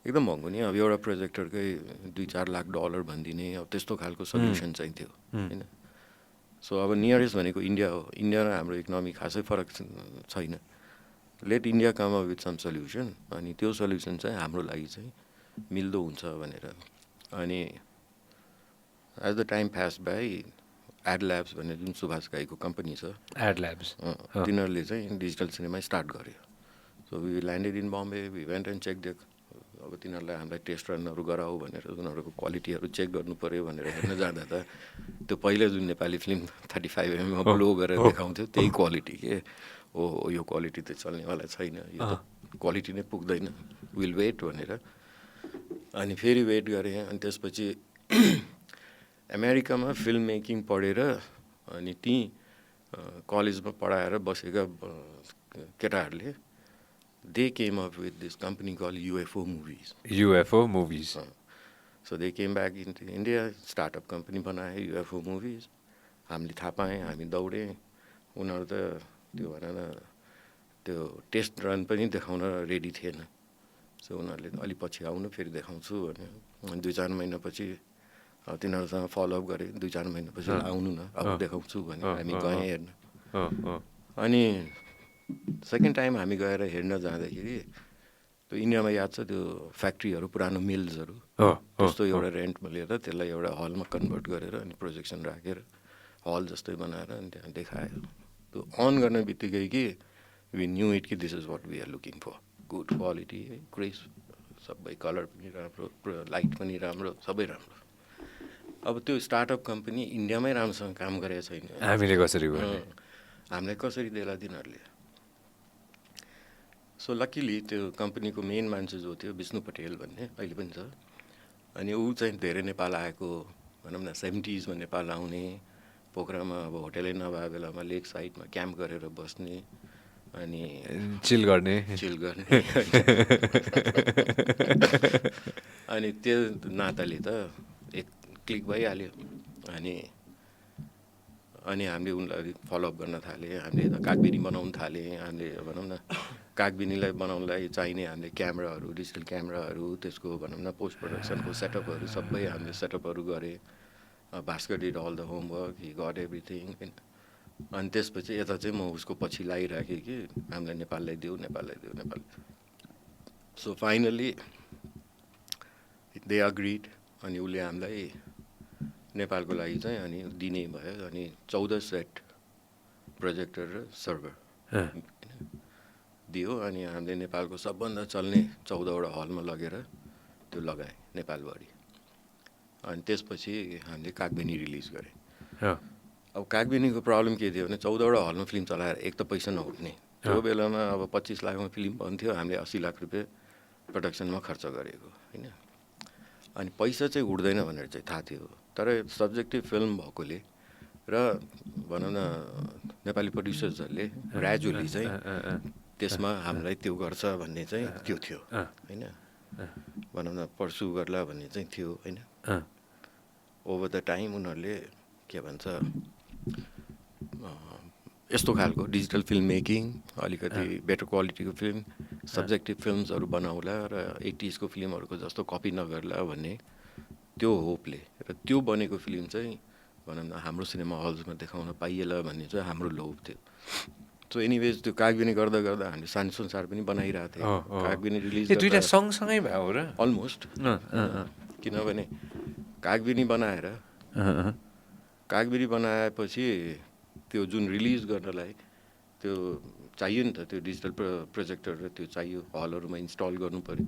एकदम महँगो नि, अब एउटा प्रोजेक्टरकै $2-4 लाख भनिदिने, अब त्यस्तो खालको सल्युसन चाहिँ थियो होइन। सो अब नियरेस्ट भनेको इन्डिया हो। इन्डिया र हाम्रो इकोनोमी खासै फरक छैन। Let India come up with some solution, अनि त्यो सल्युसन चाहिँ हाम्रो लागि चाहिँ मिल्दो हुन्छ भनेर। अनि as the time pass by Adlabs भन्ने जुन सुभाष घाईको कम्पनी छ, एड ल्याब्स, तिनीहरूले चाहिँ डिजिटल सिनेमा स्टार्ट गर्यो। So we landed in Bombay, we went and check the, अब तिनीहरूलाई हामीलाई टेस्ट रनहरू गराऊ भनेर, उनीहरूको क्वालिटीहरू चेक गर्नु पऱ्यो भनेर हेर्न जाँदा त त्यो पहिला जुन नेपाली फिल्म 35mm ब्लो गरेर देखाउँथ्यो त्यही क्वालिटी के हो, यो क्वालिटी त चल्नेवाला छैन, यो त क्वालिटी नै पुग्दैन, विल वेट भनेर। अनि फेरि वेट गरेँ। अनि त्यसपछि अमेरिकामा फिल्म मेकिङ पढेर अनि त्यहीँ कलेजमा पढाएर बसेका केटाहरूले they came up with this company call UFO movies. UFO movies. So they came back into India, startup company बनाए UFO movies. हामीले थाहा पाएँ, हामी दौडेँ। उनीहरू त त्यो भन न त्यो टेस्ट रन पनि देखाउन रेडी थिएन। सो उनीहरूले अलि पछि आउनु फेरि देखाउँछु भने, 2-4 महिनापछि तिनीहरूसँग फलोअप गरेँ। 2-4 महिनापछि आउनु न अब देखाउँछु भने हामी गएँ हेर्न। अनि सेकेन्ड टाइम हामी गएर हेर्न जाँदाखेरि त्यो इन्डियामा याद छ त्यो फ्याक्ट्रीहरू, पुरानो मिल्सहरू, त्यस्तो एउटा रेन्टमा लिएर त्यसलाई एउटा हलमा कन्भर्ट गरेर अनि प्रोजेक्सन राखेर हल जस्तै बनाएर अनि त्यहाँ देखायो। त्यो अन गर्ने बित्तिकै कि वी न्यू इट कि this is what we are looking for, good quality, crisp, सबै कलर पनि राम्रो, लाइट पनि राम्रो, सबै राम्रो। अब त्यो स्टार्टअप कम्पनी इन्डियामै राम्रोसँग काम गरेको छैन, हामीले कसरी गर्ने, हामीलाई कसरी देला तिनीहरूले। सो लकिली त्यो कम्पनीको मेन मान्छे जो थियो विष्णु पटेल भन्ने, अहिले पनि छ। अनि ऊ चाहिँ धेरै नेपाल आएको, भनौँ न 70sमा नेपाल आउने, पोखरामा अब होटेलै नभए बेलामा लेक साइडमा क्याम्प गरेर बस्ने अनि चिल गर्ने अनि त्यो नाताले त एक क्लिक भइहाल्यो। अनि हामीले उनलाई फलोअप गर्न थालेँ। हामीले त कागबिनी बनाउन थालेँ। हामीले भनौँ न कागबिनीलाई बनाउनलाई चाहिने हामीले क्यामेराहरू, डिजिटल क्यामेराहरू, त्यसको भनौँ न पोस्ट प्रडक्सनको सेटअपहरू सबै हामीले सेटअपहरू गरेँ। Bhaskar did all the homework, he got everything. अनि त्यसपछि यता चाहिँ म उसको पछि लागिराखेँ कि हामीलाई नेपाललाई देऊ। So finally they agreed. अनि उसले हामीलाई नेपालको लागि चाहिँ अनि दिने भयो। अनि 14 सेट प्रोजेक्टर र सर्भर दियो। अनि हामीले नेपालको सबभन्दा चल्ने 14वटा हलमा लगेर त्यो लगाएँ नेपालभरि। अनि त्यसपछि हामीले कागबिनी रिलिज गरेँ। अब कागबिनीको प्रब्लम के थियो भने 14वटा हलमा फिल्म चलाएर एक त पैसा नउठ्ने। त्यो बेलामा अब 25 लाखमा फिल्म बन्थ्यो, हामीले 80 लाख रुपियाँ प्रडक्सनमा खर्च गरेको होइन। अनि पैसा चाहिँ उठ्दैन भनेर चाहिँ थाहा थियो, तर सब्जेक्टिभ फिल्म भएकोले र भनौँ न नेपाली प्रड्युसर्सहरूले ग्रेजुअली चाहिँ त्यसमा हामीलाई त्यो गर्छ भन्ने चाहिँ त्यो थियो होइन। भनौँ न पर्सु गर्ला भन्ने चाहिँ थियो होइन। ओभर द टाइम उनीहरूले के भन्छ यस्तो खालको डिजिटल फिल्म मेकिङ, अलिकति बेटर क्वालिटीको फिल्म, सब्जेक्टिभ फिल्म्सहरू बनाउला र 80sको फिल्महरूको जस्तो कपी नगर्ला भन्ने त्यो होपले र त्यो बनेको फिल्म चाहिँ भनौँ न हाम्रो सिनेमा हल्समा देखाउन पाइएला भन्ने चाहिँ हाम्रो लोभ थियो। सो एनिवेज त्यो कागबिनी गर्दा गर्दा हामीले सानो संसार पनि बनाइरहेको थियौँ कागबिनी रिलिज दुईटा सँगसँगै भयो र अलमोस्ट किनभने कागबिनी बनाएर कागबिनी बनाएपछि त्यो जुन रिलिज गर्नलाई त्यो चाहियो नि त त्यो डिजिटल प्रोजेक्टर र त्यो चाहियो हलहरूमा इन्स्टल गर्नु पऱ्यो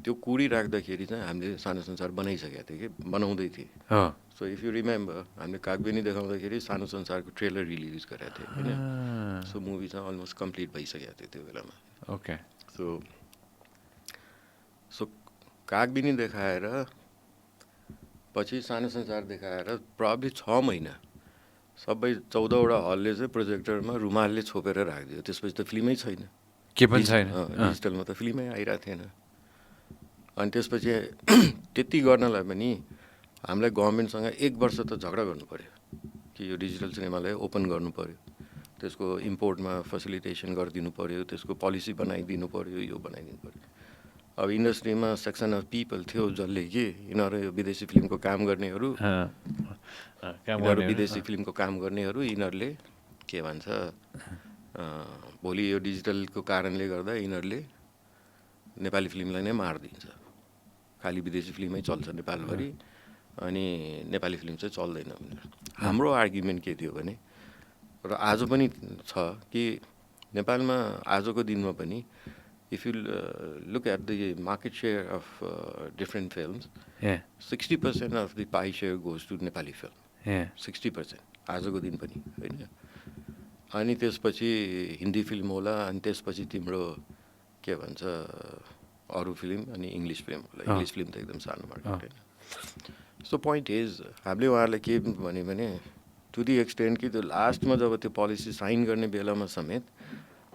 त्यो कुडी राख्दाखेरि चाहिँ हामीले सानो संसार बनाइसकेको थियो कि बनाउँदै थिएँ सो इफ यु रिमेम्बर हामीले कागबिनी देखाउँदाखेरि सानो संसारको ट्रेलर रिलिज गरेको थियो होइन सो मुभी चाहिँ अलमोस्ट कम्प्लिट भइसकेको थियो त्यो बेलामा ओके सो कागबिनी देखाएर पछि सानो संसार देखाएर प्रब्ली 6 महिना सबै 14वटा हलले चाहिँ प्रोजेक्टरमा रुमालले छोपेर राखिदियो त्यसपछि त फिल्मै छैन के पनि छैन डिजिटलमा त फिल्मै आइरहेको थिएन अनि त्यसपछि त्यति गर्नलाई पनि हामीलाई गभर्मेन्टसँग 1 वर्ष त झगडा गर्नु पऱ्यो कि यो डिजिटल सिनेमालाई ओपन गर्नु पऱ्यो त्यसको इम्पोर्टमा फेसिलिटेसन गरिदिनु पऱ्यो त्यसको पोलिसी बनाइदिनु पऱ्यो यो बनाइदिनु पऱ्यो अब इन्डस्ट्रीमा सेक्सन अफ पिपल थियो जसले कि यिनीहरू विदेशी फिल्मको काम गर्नेहरू विदेशी फिल्मको काम गर्नेहरू यिनीहरूले के भन्छ भोलि यो डिजिटलको कारणले गर्दा यिनीहरूले नेपाली फिल्मलाई नै मारिदिन्छ खालि विदेशी फिल्मै चल्छ नेपालभरि अनि नेपाली फिल्म चाहिँ चल्दैन भनेर हाम्रो आर्ग्युमेन्ट के थियो भने र आज पनि छ कि नेपालमा आजको दिनमा पनि if you look at the market share of different films, 60% of the pie share goes to Nepali film. 60%. आजको दिन पनि होइन अनि त्यसपछि हिन्दी फिल्म होला अनि त्यसपछि तिम्रो के भन्छ अरू फिल्म अनि इङ्ग्लिस फिल्म होला इङ्ग्लिस फिल्म त एकदम सानो मार्केट होइन सो पोइन्ट इज हामीले उहाँहरूलाई के भन्यो भने टु दि एक्सटेन्ट कि त्यो लास्टमा जब त्यो पोलिसी साइन गर्ने बेलामा समेत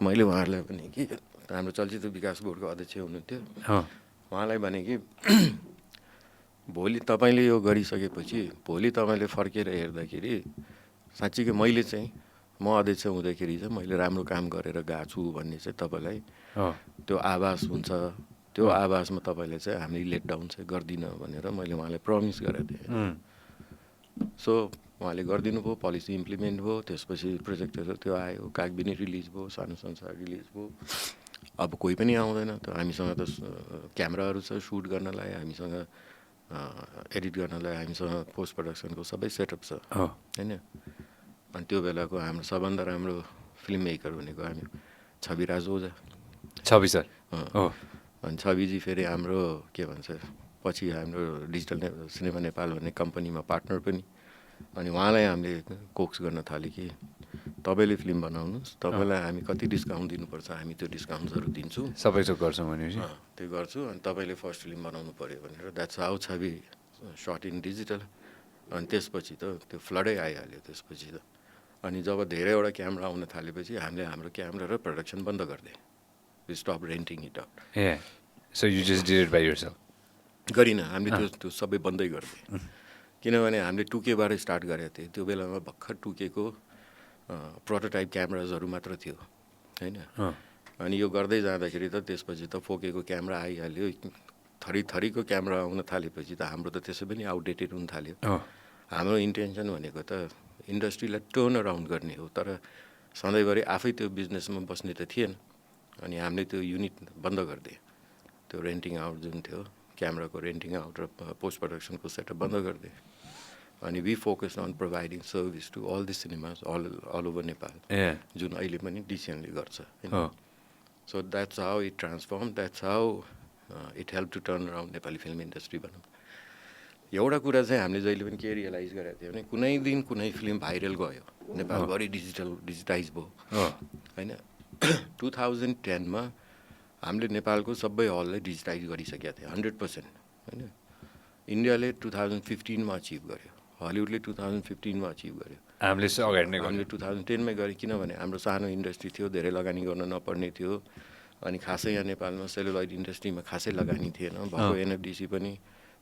मैले उहाँहरूलाई भने कि हाम्रो चलचित्र विकास बोर्डको अध्यक्ष हुनुहुन्थ्यो उहाँलाई भने कि भोलि तपाईँले यो गरिसकेपछि भोलि तपाईँले फर्केर हेर्दाखेरि साँच्चीकै मैले चाहिँ म अध्यक्ष हुँदाखेरि चाहिँ मैले राम्रो काम गरेर गएको छु भन्ने चाहिँ तपाईँलाई त्यो आभास हुन्छ त्यो आभासमा तपाईँले चाहिँ हामीले लेट डाउन चाहिँ गर्दिनँ भनेर मैले उहाँलाई प्रमिस गरेको थिएँ सो उहाँले गरिदिनु भयो पोलिसी इम्प्लिमेन्ट भयो त्यसपछि प्रोजेक्टहरू त्यो आयो कागबिनी रिलिज भयो सानो संसार रिलिज भयो अब कोही पनि आउँदैन त हामीसँग त क्यामेराहरू छ सुट गर्नलाई हामीसँग एडिट गर्नलाई हामीसँग पोस्ट प्रडक्सनको सबै सेटअप छ होइन अनि त्यो बेलाको हाम्रो सबभन्दा राम्रो फिल्म मेकर भनेको हामी छविराज ओझा छवि सर अनि छविजी फेरि हाम्रो के भन्छ पछि हाम्रो डिजिटल सिनेमा नेपाल भन्ने कम्पनीमा पार्टनर पनि अनि उहाँलाई हामीले कोक्स गर्न थाल्यो कि तपाईँले फिल्म बनाउनुहोस् तपाईँलाई हामी कति डिस्काउन्ट दिनुपर्छ हामी त्यो डिस्काउन्ट्सहरू दिन्छौँ सबै थोक गर्छौँ भनेपछि त्यो गर्छु अनि तपाईँले फर्स्ट फिल्म बनाउनु पऱ्यो भनेर द्याट्स हाउ छवि सर्ट इन डिजिटल अनि त्यसपछि त त्यो फ्लडै आइहाल्यो त्यसपछि त अनि जब धेरैवटा क्यामेरा आउन थालेपछि हामीले हाम्रो क्यामेरा र प्रडक्सन बन्द गरिदियो we stop renting it out so you just did it by yourself गरिनँ हामीले त्यो सबै बन्दै गरिदियो किनभने हामीले टुकेबाट स्टार्ट गरेको थियौँ त्यो बेलामा भर्खर टुकेको प्रोटोटाइप क्यामेराजहरू मात्र थियो होइन अनि यो गर्दै जाँदाखेरि त त्यसपछि त फोकेको क्यामेरा आइहाल्यो थरी थरीको क्यामेरा आउन थालेपछि त हाम्रो त त्यसै पनि आउटडेटेड हुन थाल्यो हाम्रो इन्टेन्सन भनेको त इन्डस्ट्रीलाई टर्न अराउन्ड गर्ने हो तर सधैँभरि आफै त्यो बिजनेसमा बस्ने त थिएन अनि हामीले त्यो युनिट बन्द गरिदियो त्यो रेन्टिङ आउट जुन थियो क्यामेराको रेन्टिङ आउट र पोस्ट प्रडक्सनको सेटअप बन्द गरिदियो अनि we focus on providing service to all the cinemas all over Nepal जुन अहिले पनि डिसिएनले गर्छ होइन so that's how it transform that's how it help to turn around Nepali film industry भनौँ एउटा कुरा चाहिँ हामीले जहिले पनि के रियलाइज गरेको थियो भने कुनै दिन कुनै फिल्म भाइरल गयो नेपालभरि डिजिटाइज भयो होइन 2010मा हामीले नेपालको सबै हललाई डिजिटाइज गरिसकेका थियौँ 100% होइन इन्डियाले 2015मा अचिभ गर्यो हलिउडले 2015मा अचिभ गर्यो हामीले अगाडि नै हामीले 2010मै गऱ्यो किनभने हाम्रो सानो इन्डस्ट्री थियो धेरै लगानी गर्न नपर्ने थियो अनि खासै यहाँ नेपालमा सेलुलोइड इन्डस्ट्रीमा खासै लगानी थिएन भएको एनएफडिसी पनि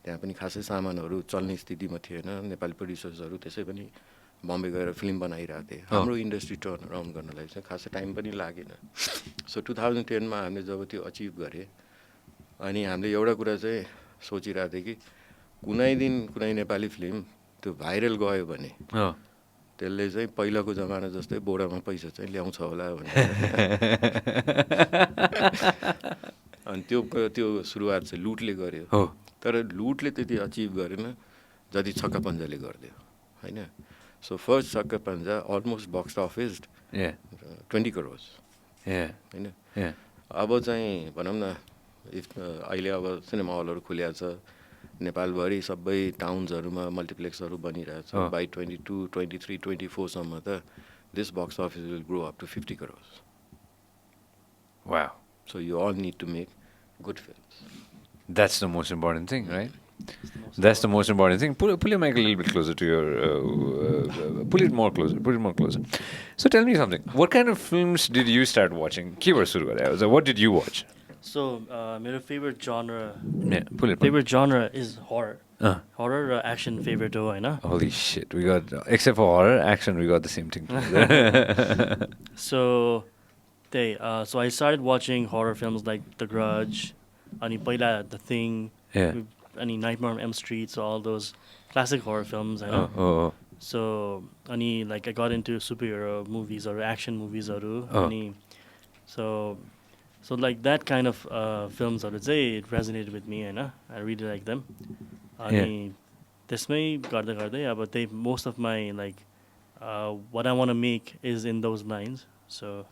त्यहाँ पनि खासै सामानहरू चल्ने स्थितिमा थिएन नेपाली प्रड्युसर्सहरू त्यसै पनि बम्बे गएर फिल्म बनाइरहेको थिएँ हाम्रो इन्डस्ट्री टर्न अराउन्ड गर्नलाई चाहिँ खासै टाइम पनि लागेन सो 2010मा हामीले जब त्यो अचिभ गरेँ अनि हामीले एउटा कुरा चाहिँ सोचिरहेको थिएँ कि कुनै दिन कुनै नेपाली फिल्म त्यो भाइरल गयो भने त्यसले चाहिँ पहिलाको जमाना जस्तै बोरामा पैसा चाहिँ ल्याउँछ होला भनेर अनि त्यो सुरुवात चाहिँ लुटले गर्यो तर लुटले त्यति अचिभ गरेन जति छक्का पञ्जाले गरिदियो होइन सो फर्स्ट छक्का पञ्जा अलमोस्ट बक्स अफिस 20 करोड होइन अब चाहिँ भनौँ न अहिले अब सिनेमा हलहरू खुलिया छ नेपालभरि सबै टाउन्सहरूमा मल्टिप्लेक्सहरू बनिरहेछ बाई 22, 23, 24 सम्म त this box office will grow up to 50 crore Wow. So you all need to make good films That's the most important thing, right? That's the most important thing. Pull your mic a little bit closer to your. Pull it more closer. Put it more closer. So tell me something. What kind of films did you start watching? What did you watch? So, my favorite genre. Yeah, pull it. Favorite genre is horror. Horror action favorite ho, haina? Holy shit! We got except for horror, action. We got the same thing. So I started watching horror films like The Grudge, ani Paila, The Thing, ani Nightmare on Elm Street, so all those classic horror films. So ani like I got into superhero movies or action movies ani so like that kind of films I would say it resonated with me, haina? I really like them. Ani त्यसमै गर्दै गर्दै अब त्यही most of my like what I want to make is in those lines. So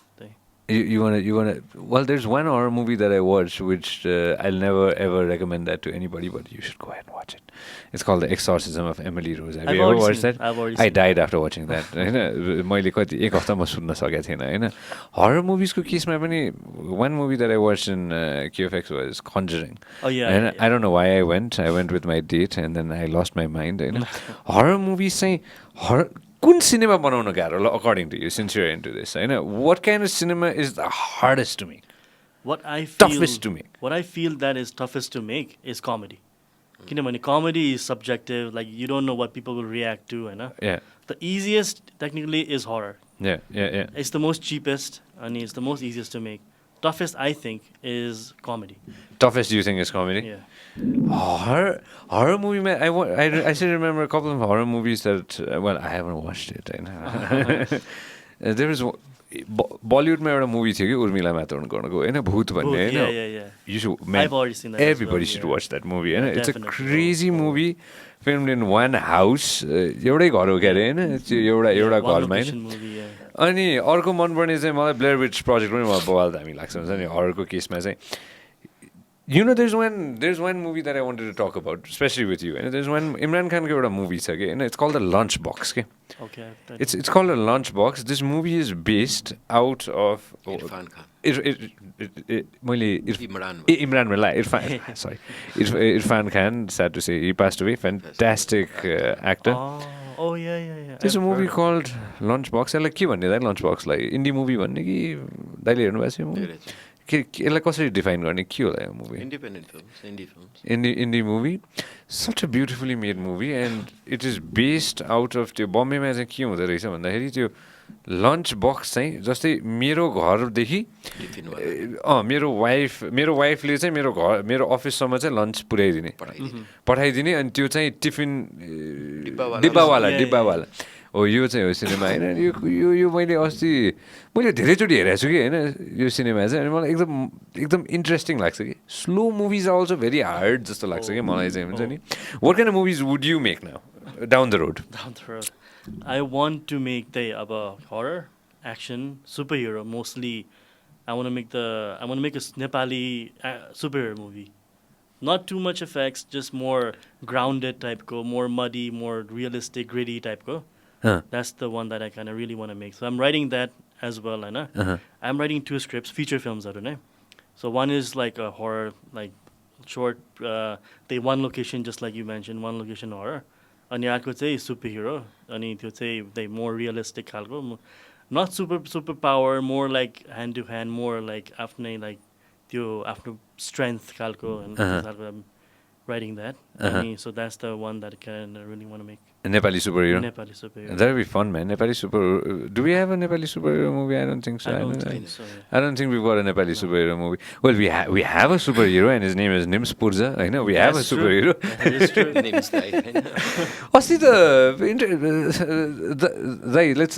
You wanna well, there's one horror movie that I watched which I'll never ever recommend that to anybody, but you should go ahead and watch it. It's called The Exorcism of Emily Rose. Have you ever watched that? I've already I died after watching that. मैले कति एक हप्ता म सुन्न सकेको थिएन हैन horror movies को केसमा पनि one movie that I watched in QFX was Conjuring. Oh yeah, and I don't know why I went with my date and then I lost my mind हैन horror movies चाहिँ horror कुन cinema बनाउन गाह्रो ल according to you since you're into this हैन what kind of cinema is the hardest to make toughest to make what I feel that is toughest to make is comedy किनभने comedy is subjective like you don't know what people will react to हैन the easiest technically is horror it's the most cheapest and it's the most easiest to make toughest I think is comedy toughest do you think is comedy horror movie man I still remember a couple of horror movies that well I haven't watched it there was Bollywood में एउटा movie थियो कि उर्मिला मातोड गर्नको हैन भूत भन्ने हैन you should I've already seen that everybody should watch that movie हैन it's a crazy movie filmed in one house एउटै घर हो के अरे हैन एउटा घरमा हैन अनि अर्को मनपर्ने चाहिँ मलाई ब्लेयर विच प्रोजेक्ट पनि मलाई बवाल दामी लाग्छ हुन्छ नि हररको केसमा चाहिँ you know there's one movie that I wanted to talk about especially with you and there's one Imran Khan ko euta movie cha ke and it's called The Lunchbox ke okay it's called A Lunchbox this movie is based out of Irfan Khan Imran sorry Irfan Khan sad to say he passed away fantastic actor oh yeah there's a movie called Lunchbox like ke भन्ने दाइ Lunchbox लाई indie movie भन्ने कि दाइले हेर्नु भएको छ movie यसलाई कसरी डिफाइन गर्ने के होला यो movie independent films indie films indie movie such a beautifully made movie and it is based out of त्यो बम्बेमा चाहिँ के हुँदो रहेछ भन्दाखेरि त्यो लन्च बक्स चाहिँ जस्तै मेरो घरदेखि मेरो वाइफले चाहिँ मेरो अफिससम्म चाहिँ लन्च पठाइदिने अनि त्यो चाहिँ टिफिन डिब्बावाला हो यो चाहिँ हो सिनेमा होइन यो मैले अस्ति मैले धेरैचोटि हेरेको छु कि होइन यो सिनेमा चाहिँ अनि मलाई एकदम इन्ट्रेस्टिङ लाग्छ कि slow movies are also very hard जस्तो लाग्छ कि मलाई चाहिँ हुन्छ नि what kind of movies would you make now down the road I want to make horror action superhero mostly I want to make a Nepali superhero movie not too much effects just more grounded type go more muddy more realistic gritty type go that's the one that I kind of really want to make so I'm writing that as well I'm writing 2 scripts feature films I don't know so one is like a horror like short they one location just like you mentioned one location horror अनि अर्को चाहिँ superhero अनि त्यो चाहिँ they more realistic खालको not super power more like hand to hand more like आफ्नै like त्यो आफ्नो strength खालको writing that. So that's the one that I kind of really want to make. A Nepali superhero. Nepali superhero. That'd be fun, man. Nepali super. Do we have a Nepali superhero movie? I don't think so. I don't think so. I don't think we've got a Nepali superhero movie. Well, we have a superhero, and his name is Nims Purja. I know we have a superhero. That is true.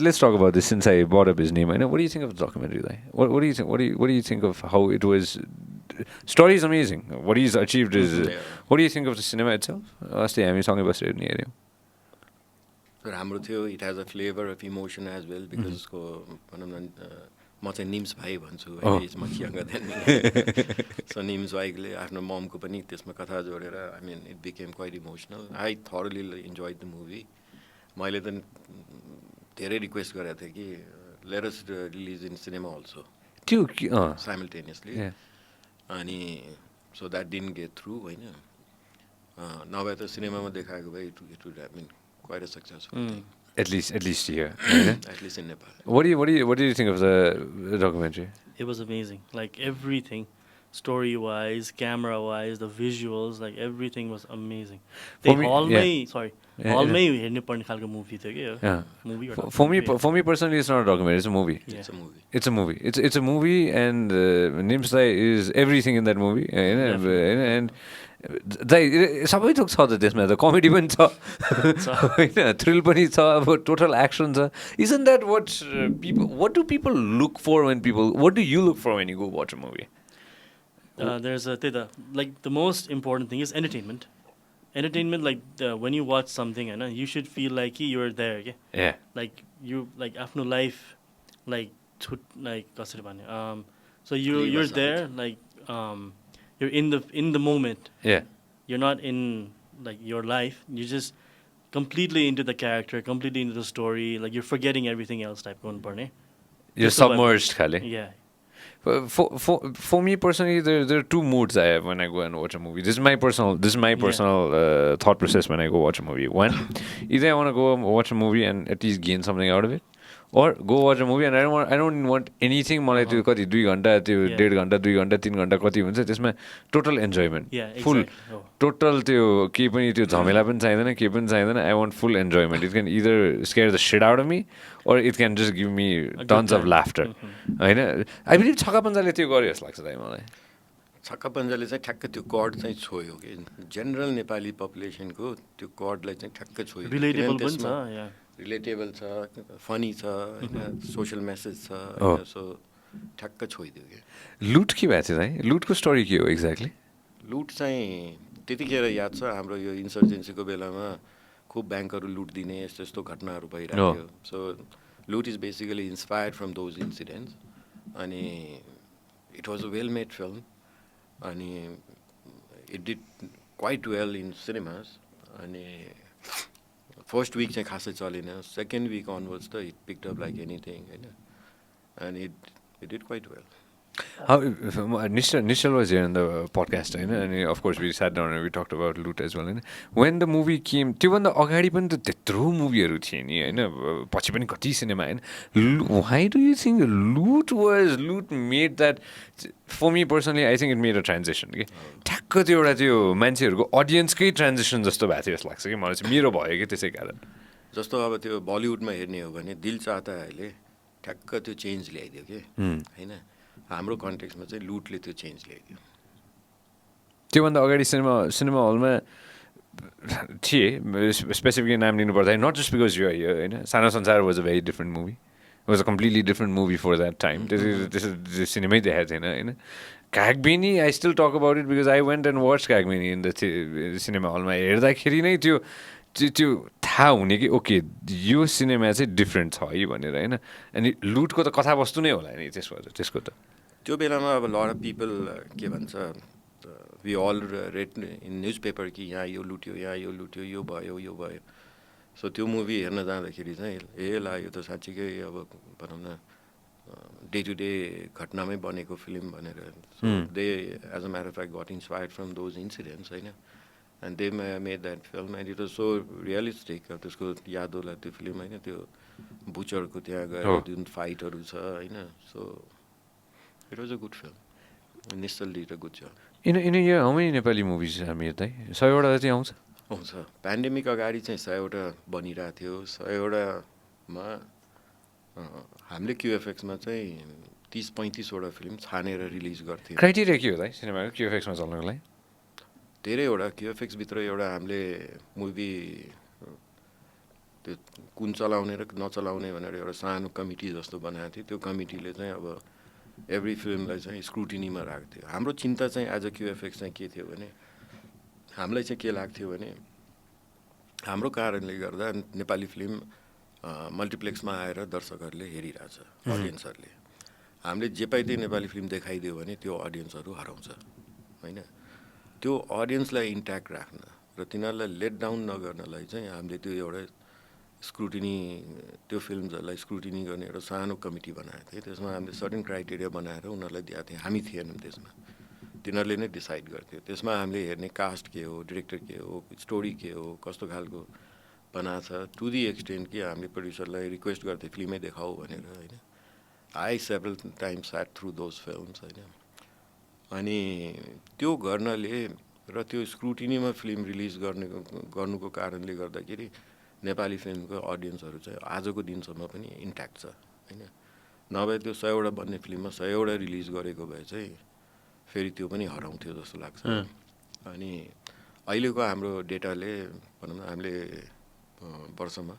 Let's talk about this since I brought up his name. I know. What do you think of the documentary? What do you think? What do you think of how it was? Story is amazing. What he's achieved is. What do you think of the cinema itself? I'm talking about it. राम्रो थियो. It has a flavor of emotion as well because उसको भनौँ न म चाहिँ निम्स भाइ भन्छु. He is much younger than me. So NIMS भाइले आफ्नो ममको पनि त्यसमा कथा जोडेर I mean it became quite emotional. I thoroughly enjoyed the movie. मैले त धेरै रिक्वेस्ट गरेको थिएँ कि let us release in cinema also simultaneously. अनि so that didn't get through होइन. नभए त सिनेमामा देखाएको भए it would have been quite a successful thing. At least here. At least in Nepal. What do you think of the documentary? It was amazing. Like everything, story-wise, camera-wise, the visuals, like everything was amazing. Hallmay हेर्ने पर्ने खालको movie थियो के. Movie or for me personally, it's not a documentary. It's a movie. It's a movie. It's a movie, and Nimsai is everything in that movie. And सबै थोक छ त त्यसमा त कमेडी पनि छ होइन थ्रिल पनि छ अब टोटल एक्सन छ. Isn't that what do people look for when what do you look for when you go watch a movie? There's like the most important thing is entertainment. Like when you watch something, you should feel like you're there. Okay? Yeah. Like you आफ्नो life like कसरी भन्ने so you're there like you're in the moment. Yeah. You're not in like your life. You're just completely into the character, completely into the story. Like you're forgetting everything else type going parne. You're submerged, Khali. Yeah. For me personally, there are two moods I have when I go and watch a movie. This is my personal thought process when I go watch a movie. One, either I want to go watch a movie and at least gain something out of it, or go watch a movie and I don't want anything मलाई त्यो कति 2 घण्टा त्यो 1.5 घण्टा 2 घण्टा 3 घण्टा कति हुन्छ त्यसमा टोटल एन्जॉयमेन्ट फुल टोटल त्यो केही पनि त्यो झमेला पनि चाहिँदैन केही पनि चाहिँदैन. I want full enjoyment. It can either scare the shit out of me or it can just give me tons of laughter. हैन I believe छक्का पञ्जाले त्यो गर्यो जस्तो लाग्छ दाइ मलाई. छक्का पञ्जाले चाहिँ ठ्याक्क त्यो कड चाहिँ छोयो के जनरल नेपाली पपुलेसनको त्यो कडलाई चाहिँ ठ्याक्क छोयो. रिलेटेबल पनि छ. रिलेटेबल छ, फनी छ, होइन सोसल मेसेज छ, सो ठ्याक्क छोइदियो कि. लुट के भएको थियो दाइ? लुटको स्टोरी के हो एक्ज्याक्टली? लुट चाहिँ त्यतिखेर याद छ हाम्रो यो इन्सर्जेन्सीको बेलामा खुब ब्याङ्कहरू लुट दिने यस्तो यस्तो घटनाहरू भइरहेको थियो. So Loot is basically inspired from those incidents. अनि it was a well made film अनि it did quite well in cinemas. अनि फर्स्ट विक चाहिँ खासै चलेन. सेकेन्ड विक अनवर्ड्स त it picked up like anything होइन. And it did quite well. Nishal was here in the podcast, and of course we sat down and we talked about Loot as well. When the movie came, त्योभन्दा अगाडि पनि त त्यत्रो मुभीहरू थिए नि होइन, पछि पनि कति सिनेमा होइन. Why do you think Loot made that? For me personally, I think it made a transition. ठ्याक्क त्यो एउटा त्यो मान्छेहरूको अडियन्सकै ट्रान्जिसन जस्तो भएको थियो जस्तो लाग्छ कि मलाई चाहिँ. मेरो भयो कि त्यसै कारण. जस्तो अब त्यो बलिउडमा हेर्ने हो भने दिल चाहता हैले ठ्याक्क त्यो चेन्ज ल्याइदियो कि होइन. हाम्रो कन्टेक्समा चाहिँ लुटले त्यो चेन्ज ल्याइदियो. त्योभन्दा अगाडि सिनेमा हलमा थिए स्पेसिफिकली नाम लिनु पर्दा not just because you hear होइन. Sano Sansar was a very different movie. It was a completely different movie for that time. त्यो सिनेमै देखाएको थिएन होइन. Kagbeni I still talk about it because I went and watch Kagbeni in the cinema हलमा. हेर्दाखेरि नै त्यो थाहा हुने कि ओके यो सिनेमा चाहिँ डिफ्रेन्ट छ है भनेर होइन. अनि लुटको त कथावस्तु नै होला नि त्यसको त. त्यो बेलामा अब लट अफ पिपल के भन्छ we all read in newspaper कि यहाँ यो लुट्यो यहाँ यो लुट्यो यो भयो. सो त्यो मुभी हेर्न जाँदाखेरि चाहिँ लाग्यो त साँच्चीकै अब भनौँ न डे टु डे घटनामै बनेको फिल्म भनेर. So they as a matter of fact got inspired from those incidents होइन. And they made that film and it was so realistic. अब त्यसको याद होला त्यो फिल्म होइन. त्यो बुचरको त्यहाँ गएर जुन फाइटहरू छ होइन. So it was a good film. Nishchal did a good job. In यो हाउ मेनी नेपाली मुभिज हामी हेर्दै 100 वटा चाहिँ आउँछ आउँछ. पेन्डेमिक अगाडि चाहिँ 100 वटा बनिरहेको थियो. 100 वटामा हामीले क्युएफएक्समा चाहिँ 30-35 वटा फिल्म छानेर रिलिज गर्थ्यौँ. क्राइटेरिया के हो त सिनेमाको क्युएफएक्समा चल्नको लागि धेरैवटा क्युएफएक्सभित्र एउटा हामीले मुभी त्यो कुन चलाउने र नचलाउने भनेर एउटा सानो कमिटी जस्तो बनाएको थियो. त्यो कमिटीले चाहिँ अब एभ्री फिल्मलाई चाहिँ स्क्रुटिनीमा राख्थ्यो. हाम्रो चिन्ता चाहिँ एज अ क्युएफएक्स चाहिँ के थियो भने हामीलाई चाहिँ के लाग्थ्यो भने हाम्रो कारणले गर्दा नेपाली फिल्म मल्टिप्लेक्समा आएर दर्शकहरूले हेरिरहेछ, अडियन्सहरूले. हामीले जे पाइ त्यही नेपाली फिल्म देखाइदियो भने त्यो अडियन्सहरू हराउँछ होइन. त्यो अडियन्सलाई इन्ट्याक्ट राख्न र तिनीहरूलाई लेट डाउन नगर्नलाई चाहिँ हामीले त्यो एउटा स्क्रुटिनी त्यो फिल्महरूलाई स्क्रुटिनी गर्ने एउटा सानो कमिटी बनाएको थिएँ. त्यसमा हामीले सर्टेन क्राइटेरिया बनाएर उनीहरूलाई दिएको थियौँ. हामी थिएनौँ त्यसमा, तिनीहरूले नै डिसाइड गर्थ्यो. त्यसमा हामीले हेर्ने कास्ट के हो, डिरेक्टर के हो, स्टोरी के हो, कस्तो खालको बनाएको छ, टु दि एक्सटेन्ट कि हामीले प्रड्युसरलाई रिक्वेस्ट गर्थ्यौँ फिल्मै देखाऊ भनेर होइन. I several times sat through those films होइन. अनि त्यो गर्नाले र त्यो स्क्रुटिनीमा फिल्म रिलिज गर्नुको कारणले गर्दाखेरि नेपाली फिल्मको अडियन्सहरू चाहिँ आजको दिनसम्म पनि इन्ट्याक्ट छ होइन. नभए त्यो 100 वटा बन्ने फिल्ममा 100 वटा रिलिज गरेको भए चाहिँ फेरि त्यो पनि हराउँथ्यो जस्तो लाग्छ. अनि अहिलेको हाम्रो डेटाले भनौँ न हामीले वर्षमा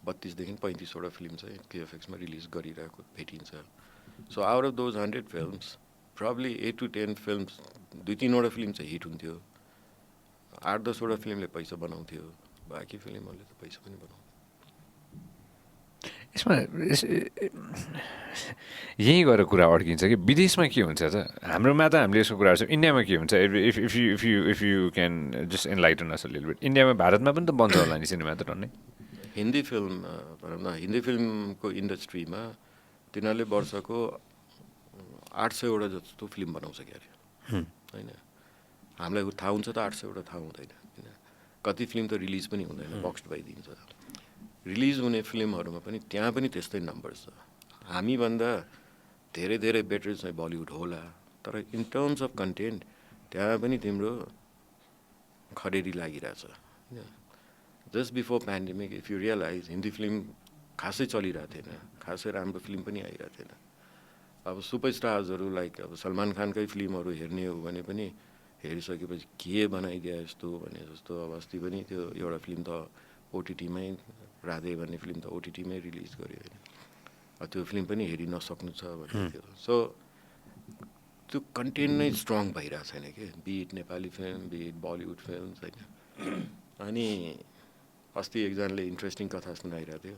32 देखि 35 वटा फिल्म चाहिँ क्युएफएक्समा रिलिज गरिरहेको भेटिन्छ. So out of those 100 films probably 8 to 10 films 2-3 वटा फिल्म चाहिँ हिट हुन्थ्यो. 8-10 वटा फिल्मले पैसा बनाउँथ्यो. बाँकी फिल्महरूले त पैसा पनि बनाउँथ्यो. यसमा यहीँ गएर कुरा अड्किन्छ कि विदेशमा के हुन्छ त. हाम्रोमा त हामीले यसको कुराहरू छ. इन्डियामा के हुन्छ if you can just enlighten us a little beet. इन्डियामा भारतमा पनि त बन्छ होला नि सिनेमा त टन्नै. हिन्दी फिल्म भनौँ न, हिन्दी फिल्मको इन्डस्ट्रीमा तिनीहरूले वर्षको 800 वटा जस्तो फिल्म बनाउँछ क्यारे होइन. हामीलाई थाहा हुन्छ त 800 वटा थाहा हुँदैन होइन. कति फिल्म त रिलिज पनि हुँदैन, बक्स्ड भइदिन्छ. रिलिज हुने फिल्महरूमा पनि त्यहाँ पनि त्यस्तै नम्बर्स छ. हामीभन्दा धेरै धेरै बेटर चाहिँ बलिउड होला, तर इन टर्म्स अफ कन्टेन्ट त्यहाँ पनि तिम्रो खडेरी लागिरहेछ. Just before pandemic if you realize Hindi film खासै चलिरहेको थिएन, खासै राम्रो फिल्म पनि आइरहेको थिएन. अब सुपरस्टार्सहरू लाइक अब सलमान खानकै फिल्महरू हेर्ने हो भने पनि हेरिसकेपछि के बनाइदियो यस्तो भने जस्तो. अब अस्ति पनि त्यो एउटा फिल्म त ओटिटीमै राधे भन्ने फिल्म त ओटिटीमै रिलिज गर्यो होइन. त्यो फिल्म पनि हेरि नसक्नु छ भन्ने थियो. सो त्यो कन्टेन्ट नै स्ट्रङ भइरहेको छैन कि, beet Nepali film beet Bollywood film होइन. अनि अस्ति एकजनाले इन्ट्रेस्टिङ कथा सुनाइरहेको थियो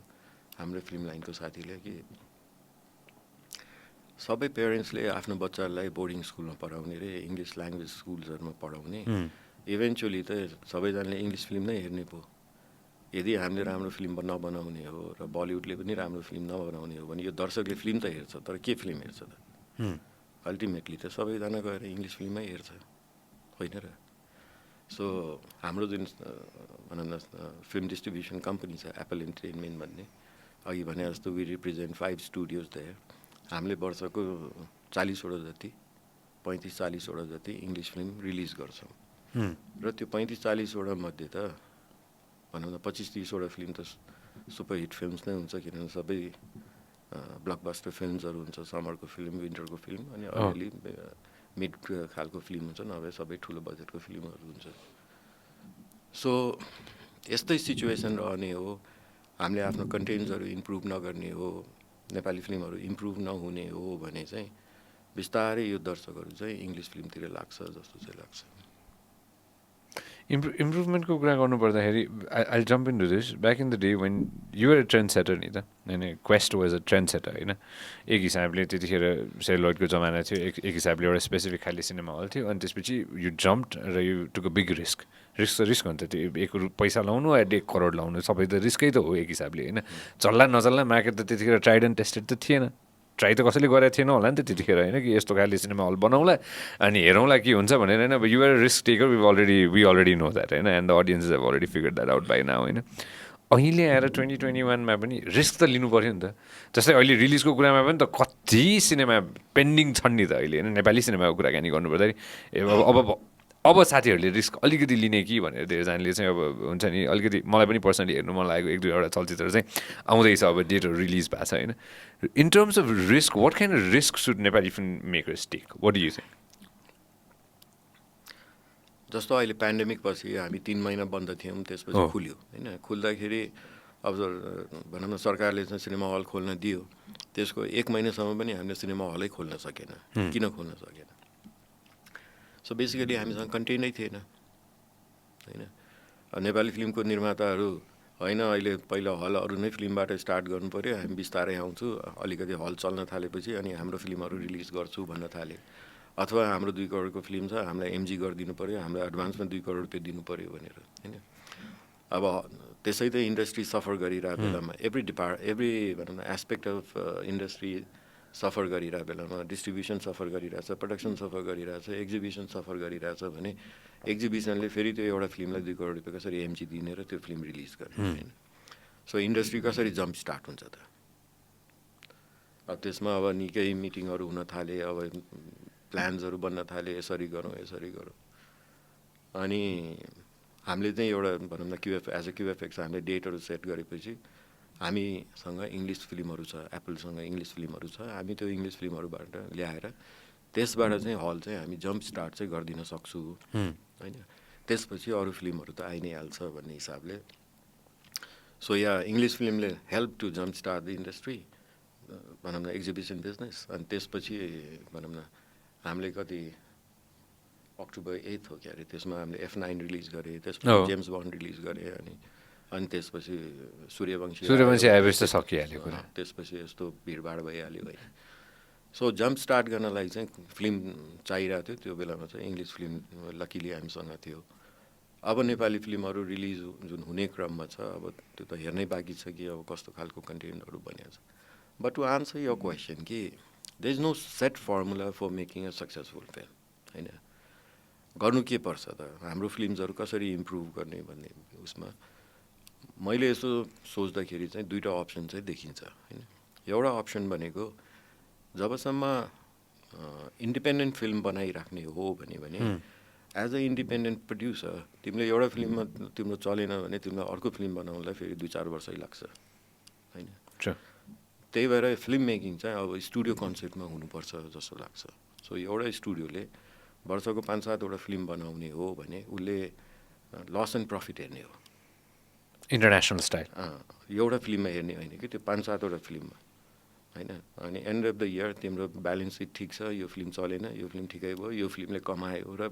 हाम्रो फिल्म लाइनको साथीले कि सबै पेरेन्ट्सले आफ्नो बच्चाहरूलाई बोर्डिङ स्कुलमा पढाउने रे, इङ्ग्लिस ल्याङ्ग्वेज स्कुल्सहरूमा पढाउने. इभेन्चुली त सबैजनाले इङ्ग्लिस फिल्म नै हेर्ने पो. यदि हामीले राम्रो फिल्म नबनाउने हो र बलिउडले पनि राम्रो फिल्म नबनाउने हो भने यो दर्शकले फिल्म त हेर्छ, तर के फिल्म हेर्छ त. अल्टिमेटली त सबैजना गएर इङ्ग्लिस फिल्ममै हेर्छ होइन र. सो हाम्रो जुन भनौँ न फिल्म डिस्ट्रिब्युसन कम्पनी छ एप्पल इन्टरटेनमेन्ट भन्ने, अघि भने जस्तो वी रिप्रेजेन्ट 5 स्टुडियोज देयर. हामीले वर्षको 40 वटा जति 35-40 वटा जति इङ्ग्लिस फिल्म रिलिज गर्छौँ. र त्यो 35-40 वटा मध्ये त भनौँ न 25-30 वटा फिल्म त सुपरहिट फिल्म्स नै हुन्छ, किनभने सबै ब्लकबस्टर फिल्म्सहरू हुन्छ. समरको फिल्म, विन्टरको फिल्म, अनि अलिअलि मिड खालको फिल्म हुन्छ, नभए सबै ठुलो बजेटको फिल्महरू हुन्छ. सो यस्तै सिचुएसन रहने हो. हामीले आफ्नो कन्टेन्ट्सहरू इम्प्रुभ नगर्ने हो, नेपाली फिल्महरू इम्प्रुभ नहुने हो भने चाहिँ बिस्तारै यो दर्शकहरू चाहिँ इङ्ग्लिस फिल्मतिर लाग्छ जस्तो चाहिँ लाग्छ. इम्प्रुभमेन्टको कुरा गर्नुपर्दाखेरि I jump into this. Back in the day when you're a trend setter नि त होइन. Quest was a trend setter होइन. एक हिसाबले त्यतिखेर सेलुलोइडको जमाना थियो, एक हिसाबले एउटा स्पेसिफिक खाले सिनेमा हल थियो. अनि त्यसपछि यु जम्प्ड र you took a big risk. Risk हो नि त त्यो. 1 पैसा लाउनु या 1 करोड लाउनु सबै त रिस्कै त हो एक हिसाबले होइन. चल्ला नचल्ला मार्केट त त्यतिखेर ट्राइड एन्ड टेस्टेड त थिएन. ट्राई त कसैले गरेको थिएन होला नि त त्यतिखेर होइन, कि यस्तो खाले सिनेमा हल बनाउँला अनि हेरौँला के हुन्छ भनेर होइन. अब you're risk taker, we already know that होइन. And the audiences have already figure that out by now होइन. अहिले आएर 2021मा पनि रिस्क त लिनु पऱ्यो नि त जस्तै अहिले रिलिजको कुरामा पनि त कति सिनेमा पेन्डिङ छन् नि त अहिले होइन नेपाली सिनेमाको कुराकानी गर्नुपर्दाखेरि अब साथीहरूले रिस्क अलिकति लिने कि भनेर धेरैजनाले चाहिँ अब हुन्छ नि अलिकति मलाई पनि पर्सनली हेर्नु मन लागेको एक दुईवटा चलचित्र चाहिँ आउँदैछ अब डेटहरू रिलिज भएको छ होइन in terms of risk what kind of risk should Nepali film makers take what do you think जस्तो अहिले पेन्डेमिक पछि हामी 3 महिना बन्द थियौँ त्यसपछि खुल्यो होइन खुल्दाखेरि अब भनौँ न सरकारले चाहिँ सिनेमा हल खोल्न दियो त्यसको 1 महिनासम्म पनि हामीले सिनेमा हलै खोल्न सकेन किन खोल्न सकेन सो बेसिकली हामीसँग कन्टेन्टै थिएन होइन नेपाली फिल्मको निर्माताहरू होइन अहिले पहिला हल अरू नै फिल्मबाट स्टार्ट गर्नु पऱ्यो हामी बिस्तारै आउँछु अलिकति हल चल्न थालेपछि अनि हाम्रो फिल्महरू रिलिज गर्छु भन्न थाले अथवा हाम्रो 2 करोडको फिल्म छ हामीलाई एमजी गरिदिनु पऱ्यो हामीलाई एडभान्समा 2 करोड रुपियाँ दिनु पऱ्यो भनेर होइन अब त्यसै त इन्डस्ट्री सफर गरिरहेको बेलामा एभ्री भनौँ न एस्पेक्ट अफ इन्डस्ट्री सफर गरिरहेको बेलामा डिस्ट्रिब्युसन सफर गरिरहेछ प्रडक्सन सफर गरिरहेछ एक्जिबिसन सफर गरिरहेछ भने एक्जिबिसनले फेरि त्यो एउटा फिल्मलाई 2 करोड रुपियाँ कसरी एमजी दिने र त्यो फिल्म रिलिज गर्ने होइन सो इन्डस्ट्री कसरी जम्प स्टार्ट हुन्छ त अब त्यसमा अब निकै मिटिङहरू हुन थाले अब प्लान्सहरू बन्न थाले यसरी गरौँ अनि हामीले चाहिँ एउटा भनौँ न एज अ क्युएफएक्स हामीले डेटहरू सेट गरेपछि हामीसँग इङ्ग्लिस फिल्महरू छ एप्पलसँग इङ्ग्लिस फिल्महरू छ हामी त्यो इङ्ग्लिस फिल्महरूबाट ल्याएर त्यसबाट चाहिँ हल चाहिँ हामी जम्प स्टार्ट चाहिँ गरिदिन सक्छु होइन त्यसपछि अरू फिल्महरू त आइ नै हाल्छ भन्ने हिसाबले सो या इङ्ग्लिस फिल्मले help to jump start the industry भनौँ न एक्जिबिसन बिजनेस अनि त्यसपछि भनौँ न हामीले कति अक्टोबर 8 हो क्या अरे त्यसमा हामीले F9 रिलिज गरेँ त्यसपछि जेम्स बन्ड रिलिज गरेँ अनि त्यसपछि सूर्यवंशी आएपछि त सकिहाल्यो कुरा त्यसपछि यस्तो भिडभाड भइहाल्यो होइन सो जम्प स्टार्ट गर्नलाई चाहिँ फिल्म चाहिरहेको थियो त्यो बेलामा चाहिँ इङ्ग्लिस फिल्म लकिली हामीसँग थियो अब नेपाली फिल्महरू रिलिज जुन हुने क्रममा छ अब त्यो त हेर्नै बाँकी छ कि अब कस्तो खालको कन्टेन्टहरू बनिएको छ बट टु आन्सर यो क्वेसन कि there is no set formula for making a successful film होइन गर्नु के पर्छ त हाम्रो फिल्महरू कसरी इम्प्रुभ गर्ने भन्ने उसमा मैले यसो सोच्दाखेरि चाहिँ 2टा अप्सन चाहिँ देखिन्छ होइन एउटा अप्सन भनेको जबसम्म इन्डिपेन्डेन्ट फिल्म बनाइराख्ने हो भने एज अ इन्डिपेन्डेन्ट प्रड्युसर तिमीले एउटा फिल्ममा तिम्रो चलेन भने तिमीलाई अर्को फिल्म बनाउनलाई फेरि 2-4 वर्षै लाग्छ होइन त्यही भएर फिल्म मेकिङ चाहिँ अब स्टुडियो कन्सेप्टमा हुनुपर्छ जस्तो लाग्छ सो एउटा स्टुडियोले वर्षको 5-7वटा फिल्म बनाउने हो भने उसले लस एन्ड प्रफिट हेर्ने हो इन्टरनेसनल स्टाइल एउटा फिल्ममा हेर्ने होइन कि त्यो 5-7वटा फिल्ममा होइन अनि एन्ड अफ द इयर तिम्रो ब्यालेन्स सिट ठिक छ यो फिल्म चलेन यो फिल्म ठिकै भयो यो फिल्मले कमायो र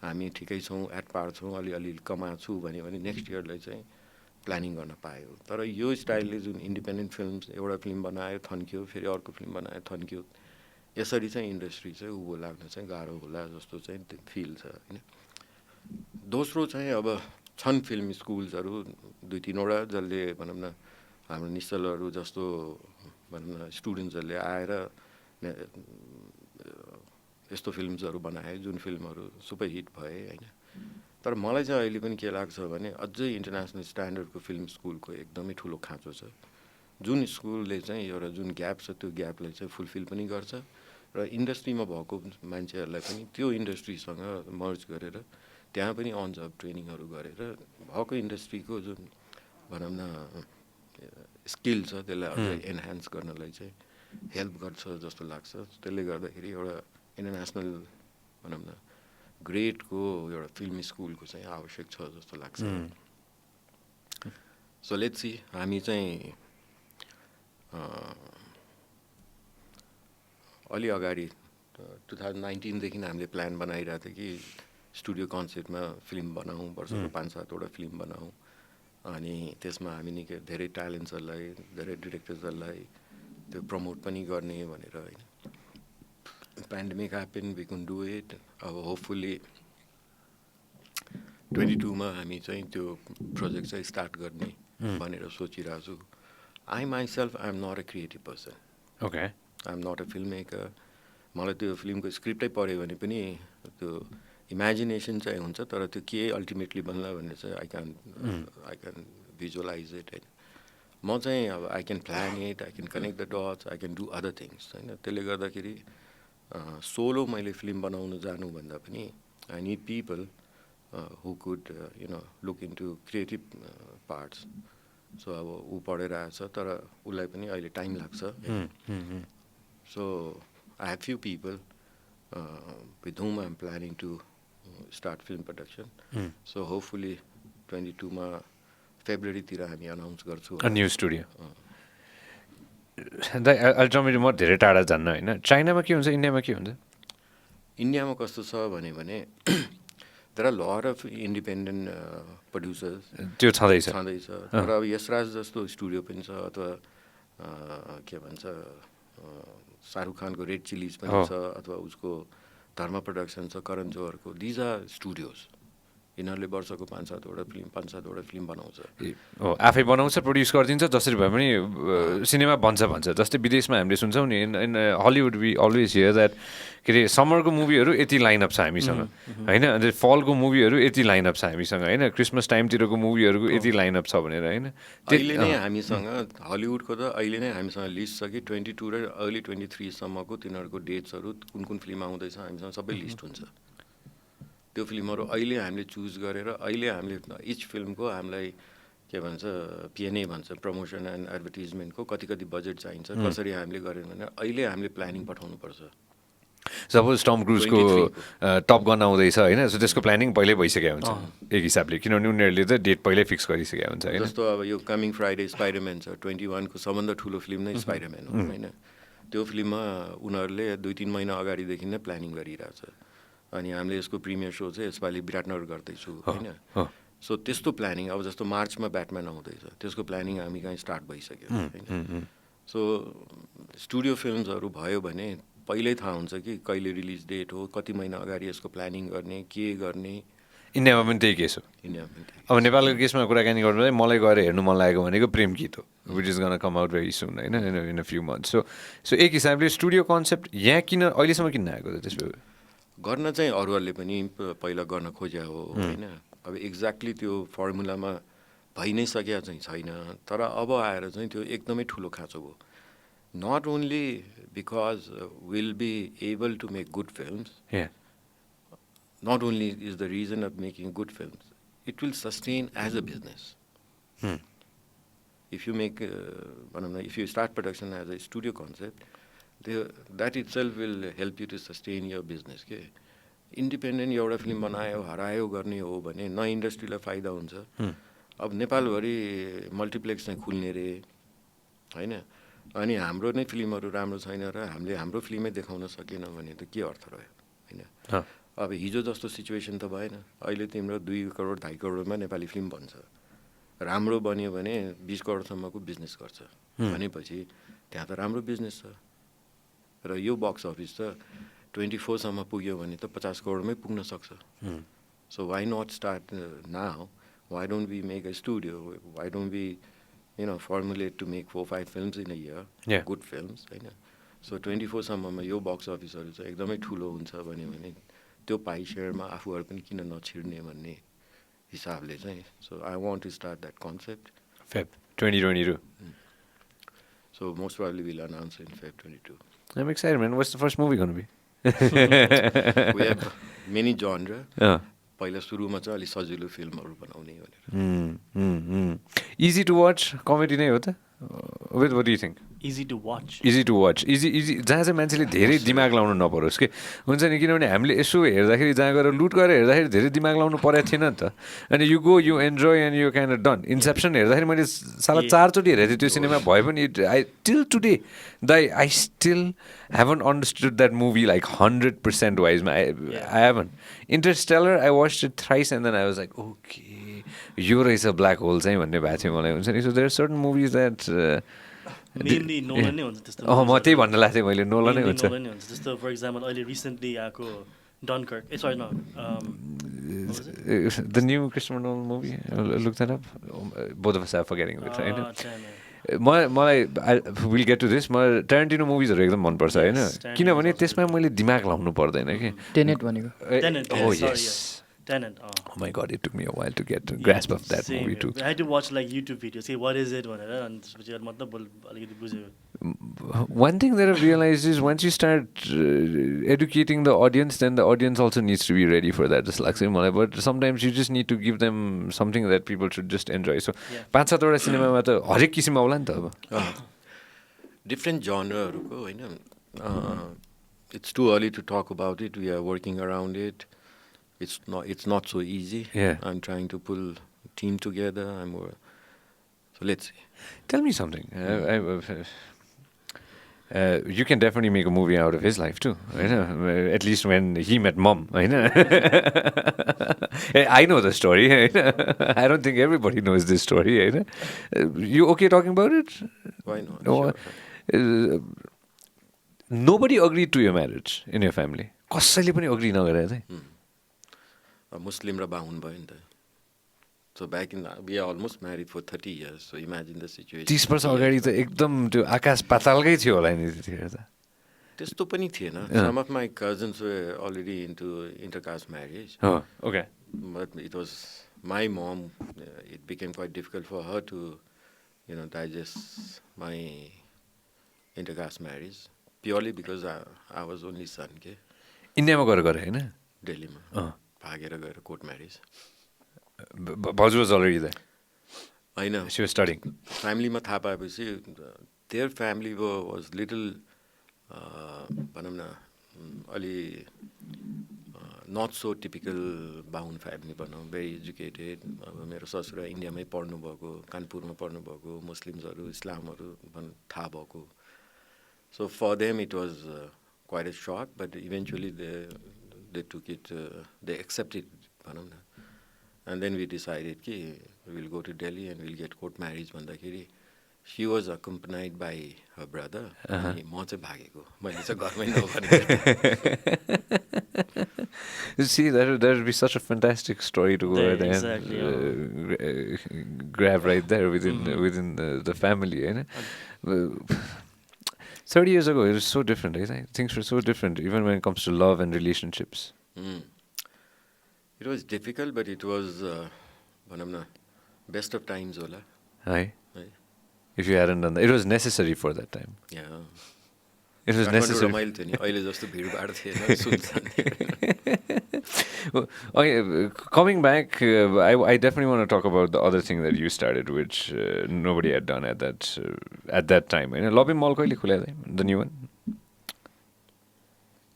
हामी ठिकै छौँ एट पार छौँ अलि कमाएको छु भन्यो भने नेक्स्ट इयरलाई चाहिँ प्लानिङ गर्न पायो तर यो स्टाइलले जुन इन्डिपेन्डेन्ट फिल्म एउटा फिल्म बनायो थन्क्यो फेरि अर्को फिल्म बनायो थन्क्यो यसरी चाहिँ इन्डस्ट्री चाहिँ उँभो लाग्न चाहिँ गाह्रो होला जस्तो चाहिँ फिल छ होइन दोस्रो चाहिँ अब छन् फिल्म स्कुल्सहरू 2-3वटा जसले भनौँ न हाम्रो निश्चलहरू जस्तो भनौँ न स्टुडेन्ट्सहरूले आएर यस्तो फिल्महरू बनाए जुन फिल्महरू सुपर हिट भए होइन तर मलाई चाहिँ अहिले पनि के लाग्छ भने अझै इन्टरनेसनल स्ट्यान्डर्डको फिल्म स्कुलको एकदमै ठुलो खाँचो छ जुन स्कुलले चाहिँ एउटा जुन ग्याप छ त्यो ग्यापलाई चाहिँ फुलफिल पनि गर्छ र इन्डस्ट्रीमा भएको मान्छेहरूलाई पनि त्यो इन्डस्ट्रीसँग मर्ज गरेर त्यहाँ पनि अन जब ट्रेनिङहरू गरेर भएको इन्डस्ट्रीको जुन भनौँ न स्किल छ त्यसलाई अझै एनहान्स गर्नलाई चाहिँ हेल्प गर्छ जस्तो लाग्छ त्यसले गर्दाखेरि एउटा इन्टरनेसनल भनौँ न ग्रेडको एउटा फिल्म स्कुलको चाहिँ आवश्यक छ जस्तो लाग्छ सो लेट्स सी हामी चाहिँ अलि अगाडि 2019देखि हामीले प्लान बनाइरहेको थियो कि स्टुडियो कन्सेप्टमा फिल्म बनाऊँ वर्षको 5-7वटा फिल्म बनाऊँ अनि त्यसमा हामी निकै धेरै ट्यालेन्ट्सहरूलाई धेरै डिरेक्टर्सहरूलाई त्यो प्रमोट पनि गर्ने भनेर होइन पेन्डेमिक ह्यापन वी कुन डु इट अब होपफुल्ली 22मा हामी चाहिँ त्यो प्रोजेक्ट चाहिँ स्टार्ट गर्ने भनेर सोचिरहेको छु I myself I am not a creative person okay I am not a film maker मलाई त्यो फिल्मको स्क्रिप्टै पढ्यो भने पनि त्यो इमेजिनेसन चाहिँ हुन्छ तर त्यो के अल्टिमेटली बन्ला भन्ने चाहिँ आई क्यान visualize it होइन म चाहिँ अब I can plan it, I can connect the dots, I can do other things होइन त्यसले गर्दाखेरि सोलो मैले फिल्म बनाउन जानुभन्दा पनि I need people who could look into creative parts. So अब ऊ पढेर आएछ तर उसलाई पनि अहिले टाइम लाग्छ. So I have few people with whom I am planning to start film production. So hopefully 22 मा February तिर हामी अनाउन्स गर्छौँ. A new studio. अल्टिमेटली म धेरै टाढा जान्न होइन चाइनामा के हुन्छ इन्डियामा के हुन्छ इन्डियामा कस्तो छ भने there are a lot of independent producers त्यो छँदैछ तर अब यसराज जस्तो स्टुडियो पनि छ अथवा के भन्छ शाहरुख खानको रेड चिलिज पनि छ अथवा उसको धर्म प्रोडक्सन छ करण जोहरको दिज आर स्टुडियोज यिनीहरूले वर्षको 5-7वटा फिल्म बनाउँछ आफै बनाउँछ प्रड्युस गरिदिन्छ जसरी भए पनि सिनेमा भन्छ जस्तै विदेशमा हामीले सुन्छौँ नि in Hollywood we always hear that के अरे समरको मुभीहरू यति लाइनअप छ हामीसँग होइन अन्त फलको मुभीहरू यति लाइनअप छ हामीसँग होइन क्रिसमस टाइमतिरको मुभीहरूको यति लाइनअप छ भनेर होइन अहिले नै हामीसँग हलिउडको त अहिले नै हामीसँग लिस्ट छ कि 22 र अर्ली 23 सम्मको तिनीहरूको डेट्सहरू कुन कुन फिल्म आउँदैछ हामीसँग सबै लिस्ट हुन्छ त्यो फिल्महरू अहिले हामीले चुज गरेर अहिले हामीले इच फिल्मको हामीलाई के भन्छ पिएनए भन्छ प्रमोसन एन्ड एडभर्टिजमेन्टको कति बजेट चाहिन्छ कसरी हामीले गऱ्यौँ भने अहिले हामीले प्लानिङ पठाउनुपर्छ सपोज टम क्रुजको टप गन आउँदैछ होइन सो त्यसको प्लानिङ पहिल्यै भइसकेको हुन्छ एक हिसाबले किनभने उनीहरूले त डेट पहिल्यै फिक्स गरिसकेको हुन्छ होइन जस्तो अब यो कमिङ फ्राइडे स्पाइडरम्यान छ 21 को सबभन्दा ठुलो फिल्म नै स्पाइडरम्यान हो होइन त्यो फिल्ममा उनीहरूले 2-3 महिना अगाडिदेखि नै प्लानिङ गरिरहेछ अनि हामीले यसको प्रिमियर सो चाहिँ यसपालि विराटनगर गर्दैछु होइन सो त्यस्तो प्लानिङ अब जस्तो मार्चमा ब्याटम्यान आउँदैछ त्यसको प्लानिङ हामी कहाँ स्टार्ट भइसक्यो होइन सो स्टुडियो फिल्महरू भयो भने पहिल्यै थाहा हुन्छ कि कहिले रिलिज डेट हो कति महिना अगाडि यसको प्लानिङ गर्ने के गर्ने इन्डियामा पनि त्यही केस हो अब नेपालको केसमा कुराकानी गर्नु मलाई गएर हेर्नु मन लागेको भनेको प्रेम गीत हो which is gonna come out very soon होइन in a few months so एक हिसाबले स्टुडियो कन्सेप्ट यहाँ किन अहिलेसम्म किन आएको त त्यसो गर्न चाहिँ अरूहरूले पनि पहिला गर्न खोज्या हो होइन अब एक्ज्याक्टली त्यो फर्मुलामा भइ नै सकेको चाहिँ छैन तर अब आएर चाहिँ त्यो एकदमै ठुलो खाँचो भयो not only because will be able to make good films not only is the reason of making good films, it will sustain as a business. If you make, if you start production as a studio concept, that itself will help you to sustain your business. Okay? Independent एउटा film बनायो हरायो गर्ने हो भने न इन्डस्ट्रीलाई फाइदा हुन्छ अब नेपालभरि मल्टिप्लेक्स चाहिँ खुल्ने रे होइन अनि हाम्रो नै फिल्महरू राम्रो छैन र हामीले हाम्रो फिल्मै देखाउन सकेन भने त के अर्थ रह्यो होइन अब हिजो जस्तो सिचुएसन त भएन अहिले तिम्रो 2 करोड 2.5 करोडमा नेपाली फिल्म बन्छ राम्रो बन्यो भने 20 करोडसम्मको बिजनेस गर्छ भनेपछि त्यहाँ त राम्रो बिजनेस छ र यो बक्स अफिस त 24 सम्म पुग्यो भने त 50 करोडमै पुग्न सक्छ so why not start now why don't we make a studio why don't we formulate to make 4-5 films in a year good films होइन सो 24 सम्ममा यो बक्स अफिसहरू चाहिँ एकदमै ठुलो हुन्छ भने त्यो पाइ सेयरमा आफूहरू पनि किन नछिड्ने भन्ने हिसाबले चाहिँ so I want to start that concept Feb 2022 so most probably we'll announce in Feb 22 I'm excited man what's the first movie going to be we have many genre पहिला सुरुमा चाहिँ अलि सजिलो फिल्महरू बनाउने भनेर easy to watch comedy नै हो त Obeid, what do you think? Easy to watch. Easy to watch. Easy जहाँ चाहिँ मान्छेले धेरै दिमाग लाउनु नपरोस् के हुन्छ नि किनभने हामीले यसो हेर्दाखेरि जहाँ गएर लुट गरेर हेर्दाखेरि धेरै दिमाग लाउनु परेको थिएन नि त अनि you go you enjoy and you kind of done inception हेर्दाखेरि मैले साला 4 चोटि हेरेको थिएँ त्यो सिनेमा भए पनि I till today I still haven't understood that movie like 100% wise I haven't Interstellar I watched it thrice and then I was like okay यो रहेछ ब्ल्याक होल चाहिँ भन्ने भएको थियो मलाई हुन्छ नि so there are certain movies that mainly Nolan नै हुन्छ त्यस्तो म त्यही भन्न लाग्थेँ थिएँ मैले नोलन नै हुन्छ जस्तो फर एक्जाम्पल अहिले रिसेन्टली आएको डनकर्क सरी न the new Christopher Nolan movie look that up both of us are forgetting it हैन मलाई विल गेट टु दिस मलाई ट्यारेन्टिनो मुभिजहरू एकदम मनपर्छ होइन किनभने त्यसमा मैले दिमाग लाउनु पर्दैन कि टेनेट भनेको oh yes Tenet. Oh my God, it took me a while to get a grasp of that Same movie here. too. I had to watch like YouTube videos. Say what is it भनेर अनि त्यसपछि मतलब अलिकति बुझ्यो. One thing that I've realized is once you start educating the audience, then the audience also needs to be ready for that. Just like but sometimes you just need to give them something that people should just enjoy. So, Yeah. 5-7 सिनेमामा त हरेक किसिममा होला नि त अब. Different genreहरूको होइन. It's too early to talk about it. We are working around it. It's not so easy. Yeah. I'm trying to pull a team together. So let's see. Tell me something. You can definitely make a movie out of his life too. Right? At least when he met mom. Right? I know the story. Right? I don't think everybody knows this story. Right? You okay talking about it? Why not? No, Sure. Nobody agreed to your marriage in your family. कसैले पनि agree नगरे चाहिँ. Muslim र बाहुन भयो नि त. So back in we are almost married for 30 years. So imagine the situation. 30 वर्ष अगाडि त एकदम त्यो आकाश पातालकै थियो होला नि त्यतिखेर त. त्यस्तो पनि थिएन. Some of my cousins were already into intercaste marriage. Oh, okay. But it was my mom. It became quite difficult for her to, digest my intercaste marriage purely because I was only son. के इन्डियामा गएर गरे हैन? दिल्लीमा भागेर गएर court marriage. Baju was already there. होइन. She was studying. फ्यामिलीमा थाहा पाएपछि their family was little भनौँ न अलि not so typical Bahun family भनौँ, very educated. अब मेरो ससुरा इन्डियामै पढ्नुभएको, कानपुरमा पढ्नुभएको, मुस्लिम्सहरू इस्लामहरू थाहा भएको. So for them it was quite a shock, but eventually they took it, they accepted भनौँ न. And then we decided कि we'll go to Delhi and we'll get court marriage भन्दाखेरि she was accompanied by her brother. अनि म चाहिँ भागेको. मैले चाहिँ घरमै नभने. See, that would be such a fantastic story to go ahead and grab right there within the family. Right? 30 years ago, it was so different. Right? Things were so different, even when it comes to love and relationships. It was difficult, but it was भनौँ न best of times होला. Right? If you hadn't done that, it was necessary for that time. Yeah. It was necessary. रमाइलो थियो नि. अहिले जस्तो भिडभाड थिएन, सुनसान Well, okay, coming back, I definitely want to talk about the other thing that you started, which nobody had done at that time. Labim Mall कहिले खुल्या थियो? The new one?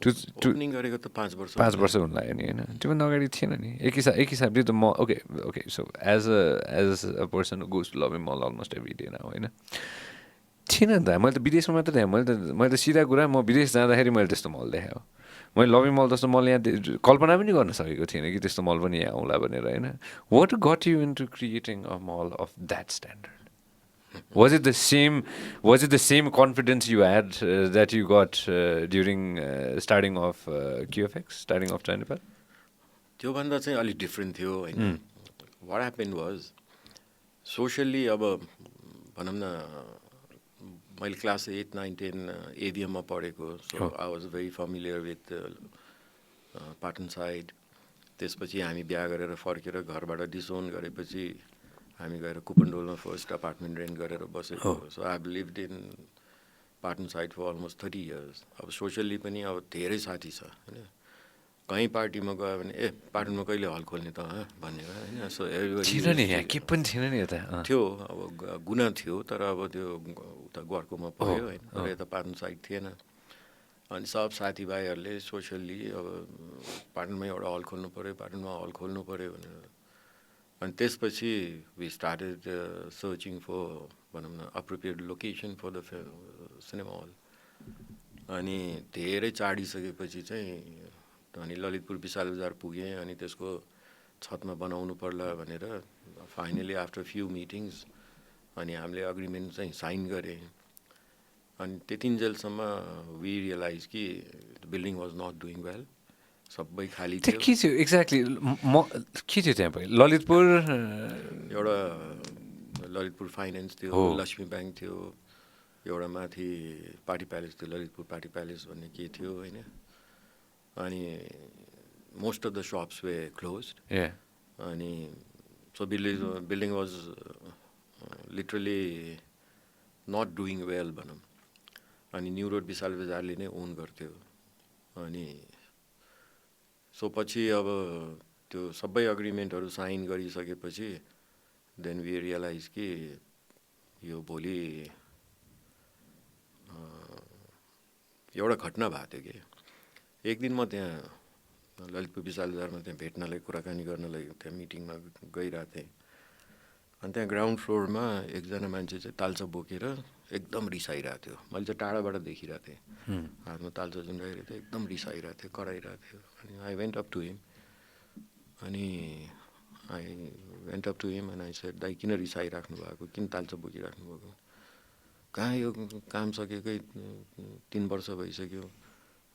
ओपनिङ गरेको त 5 वर्ष. 5 वर्ष हुन लाग्यो नि हैन? त्योभन्दा अगाडि थिएन नि. एक हिसाबले त म okay, so as a person who goes to Labim Mall almost every day now, हैन? थिएन नि त. मैले त विदेशमा मात्र देखेँ. मैले त सिधा कुरा म विदेश जाँदाखेरि मैले त्यस्तो मल देखेँ हो. मैले लभिङ मल जस्तो मल यहाँ कल्पना पनि गर्न सकेको थिएन कि त्यस्तो मल पनि यहाँ आउँला भनेर हैन. What got you into creating a mall of that standard? Was it the same confidence you had that you got during starting off QFX, starting off Nepal? त्योभन्दा चाहिँ अलिक डिफ्रेन्ट थियो हैन. What happened was socially अब भनौँ न मैले class 8, 9, 10 एभिएममा पढेको. So I was very familiar with Patan side. त्यसपछि हामी बिहा गरेर फर्केर घरबाट डिसोन गरेपछि हामी गएर कुपनडोलमा फर्स्ट अपार्टमेन्ट रेन्ट गरेर बसेको. So I have lived in Patan side for almost 30 years. अब सोशली पनि अब धेरै साथी छ हैन. कहीँ पार्टीमा गयो भने पाटनमा कहिले हल खोल्ने त भनेर हैन. So everybody थिएन नि यहाँ के पनि थिएन नि यता. थियो अब गुना थियो तर अब त्यो उता गर्कोमा पऱ्यो हैन. तर यता पाटन साइड थिएन. अनि सब साथीभाइहरूले सोसियल्ली अब पाटनमै एउटा हल खोल्नु पऱ्यो, पाटनमा हल खोल्नु पऱ्यो भनेर. अनि त्यसपछि वी स्टार्टेड सर्चिङ फर भनौँ न appropriate location for the cinema hall. अनि धेरै चाडिसकेपछि चाहिँ अनि ललितपुर विशाल बजार पुगेँ. अनि त्यसको छतमा बनाउनु पर्ला भनेर फाइनली आफ्टर फ्यु मिटिङ्स अनि हामीले अग्रिमेन्ट चाहिँ साइन गरेँ. अनि त्यतिन्जेलसम्म वी रियलाइज कि the building was not doing well. सबै खाली थियो. के थियो एक्ज्याक्टली के थियो त्यहाँ पहिला? ललितपुर एउटा ललितपुर फाइनेन्स थियो, लक्ष्मी ब्याङ्क थियो, एउटा माथि पार्टी प्यालेस थियो, ललितपुर पार्टी प्यालेस भन्ने के थियो हैन. अनि most of the shops were closed. Yeah. So building was literally not doing well भनौँ. अनि न्यू रोड विशाल बजारले नै ओन गर्थ्यो. अनि सो पछि अब त्यो सबै अग्रिमेन्टहरू साइन गरिसकेपछि देन वी रियलाइज कि यो भोलि एउटा घटना भएको थियो कि एक दिन म त्यहाँ ललितपुर विशाल बजारमा त्यहाँ भेट्नलाई कुराकानी गर्नलाई त्यहाँ मिटिङमा गइरहेको थिएँ. अनि त्यहाँ ग्राउन्ड फ्लोरमा एकजना मान्छे चाहिँ तालचा बोकेर एकदम रिसाइरहेको थियो. मैले चाहिँ टाढाबाट देखिरहेको थिएँ. हातमा तालचा झुन्डाइरहेको थियो, एकदम रिसाइरहेको थियो, कराइरहेको थियो. अनि I went up to him and I said दाइ किन रिसाइराख्नु भएको, किन तालचा बोकिराख्नु भएको. कहाँ यो काम सकेकै 3 वर्ष भइसक्यो,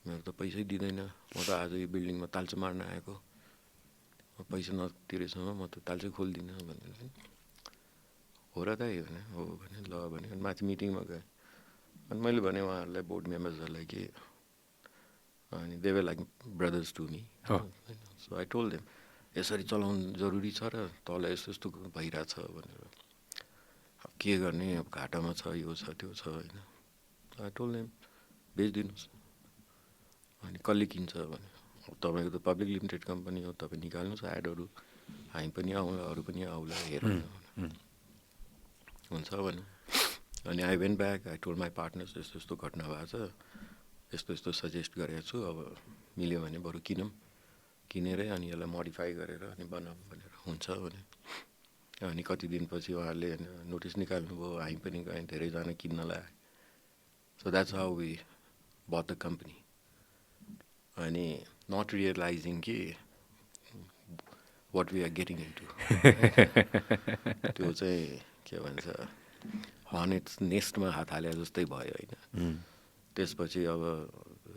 मेरो त पैसै दिँदैन, म त आज यो बिल्डिङमा तालचा मार्न आएको, पैसा नतिरेसम्म म त तालचै खोल्दिनँ भनेर. हो र दाइ भने. हो भने ल भने माथि मिटिङमा गएँ. अनि मैले भने उहाँहरूलाई बोर्ड मेम्बर्सहरूलाई कि अनि they were like brothers to me. So I told them यसरी चलाउनु जरुरी छ र तल यस्तो यस्तो भइरहेछ भनेर. अब के गर्ने, अब घाटामा छ, यो छ त्यो छ होइन. आई टोल्ड देम बेचिदिनुहोस्. अनि कसले किन्छ भने अब तपाईँको त पब्लिक लिमिटेड कम्पनी हो, तपाईँ निकाल्नुहोस् एडहरू, हामी पनि आउँला, अरू पनि आउला हेर्नु. हुन्छ भने. अनि I went back, I told my partners यस्तो यस्तो घटना भएको छ, यस्तो यस्तो सजेस्ट गरेको छु, अब मिल्यो भने बरु किनेरै अनि यसलाई मोडिफाई गरेर अनि बनाऊँ भनेर. हुन्छ भने. अनि कति दिनपछि उहाँहरूले नोटिस निकाल्नुभयो, हामी पनि गयौँ, धेरैजना किन्नलाई. So that's how we bought the company. अनि नट रियलाइजिङ कि what we are getting into. त्यो चाहिँ के भन्छ हर्नेट्स नेस्टमा हात हाले जस्तै भयो होइन. त्यसपछि अब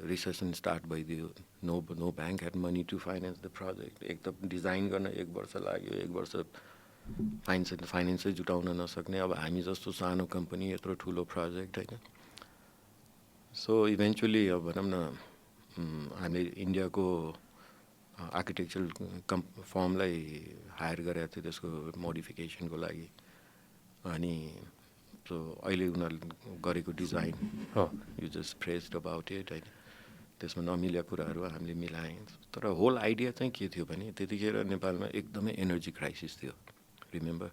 रिसेसन स्टार्ट भइदियो. No bank had money to finance the project. एक त डिजाइन गर्न 1 वर्ष लाग्यो, 1 वर्ष फाइनेन्सै जुटाउन नसक्ने. अब हामी जस्तो सानो कम्पनी यत्रो ठुलो प्रोजेक्ट होइन. सो इभेन्चुली अब भनौँ न हामीले इन्डियाको आर्किटेक्चरल फर्मलाई हायर गरेको थियो त्यसको मोडिफिकेसनको लागि. अनि सो अहिले उनीहरूले गरेको design you just pressed about it होइन. त्यसमा नमिलेका कुराहरू हामीले मिलायौँ. तर होल आइडिया चाहिँ के थियो भने त्यतिखेर नेपालमा एकदमै एनर्जी क्राइसिस थियो. रिमेम्बर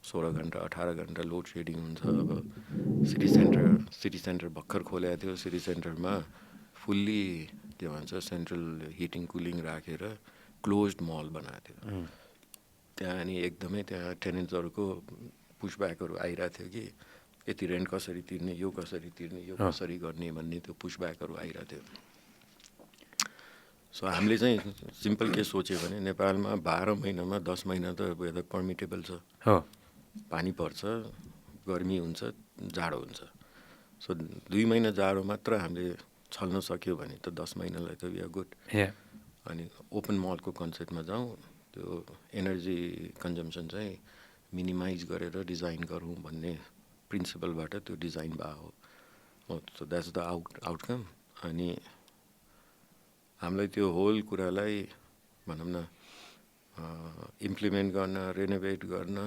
16 घन्टा 18 घन्टा लोड सेडिङ हुन्छ. अब सिटी सेन्टर भर्खर खोलेको थियो. सिटी सेन्टरमा फुल्ली के भन्छ सेन्ट्रल हिटिङ कुलिङ राखेर क्लोज्ड मल बनाएको थियो. त्यहाँ अनि एकदमै त्यहाँ टेनेन्ट्सहरूको पुसब्याकहरू आइरहेको थियो कि यति रेन्ट कसरी तिर्ने, यो कसरी तिर्ने, यो कसरी गर्ने भन्ने त्यो पुसब्याकहरू आइरहेको थियो. सो हामीले चाहिँ सिम्पल के सोच्यो भने नेपालमा 12 महिनामा 10 महिना त वेदर पर्मिटेबल छ. पानी पर्छ, गर्मी हुन्छ, जाडो हुन्छ. सो 2 महिना जाडो मात्र हामीले छल्न सक्यो भने त 10 महिनालाई त वी आर गुड. अनि ओपन मलको कन्सेप्टमा जाउँ, त्यो एनर्जी कन्जम्सन चाहिँ मिनिमाइज गरेर डिजाइन गरौँ भन्ने प्रिन्सिपलबाट त्यो डिजाइन भएको हो. So that's the outcome. अनि हामीलाई त्यो होल कुरालाई भनौँ न इम्प्लिमेन्ट गर्न, रेनोभेट गर्न,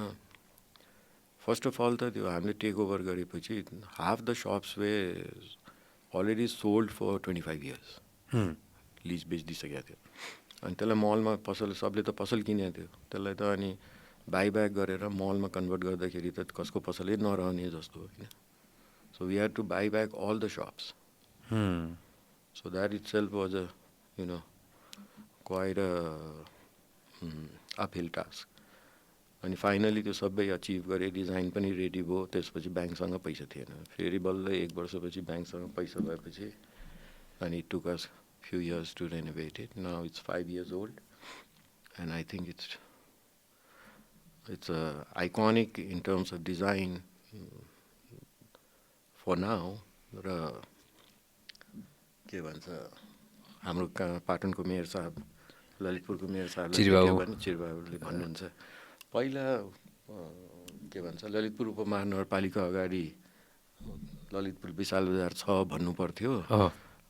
फर्स्ट अफ अल त त्यो हामीले टेक ओभर गरेपछि half the shops they already sold for 25 years. Lease बेचिदिइसकेको थियो. अनि त्यसलाई मलमा सबले त पसल किनेको थियो. त्यसलाई त अनि बाइब्याक गरेर मलमा कन्भर्ट गर्दाखेरि त कसको पसलै नरहने जस्तो होइन. So we had to buy back all the shops. So that itself was a quite uphill task. अनि फाइनली त्यो सबै अचिभ गरेँ. डिजाइन पनि रेडी भयो. त्यसपछि ब्याङ्कसँग पैसा थिएन. फेरि बल्ल 1 वर्षपछि ब्याङ्कसँग पैसा भएपछि अनि it took us few years to renovate it. Now it's 5 years old and I think it's iconic in terms of design for now. र के भन्छ हाम्रो पाटनको मेयर साहब, ललितपुरको मेयर साहब चिरबाबुले भन्नुहुन्छ पहिला के भन्छ ललितपुर उपमहानगरपालिका अगाडि ललितपुर विशाल बजार छ भन्नु पर्थ्यो.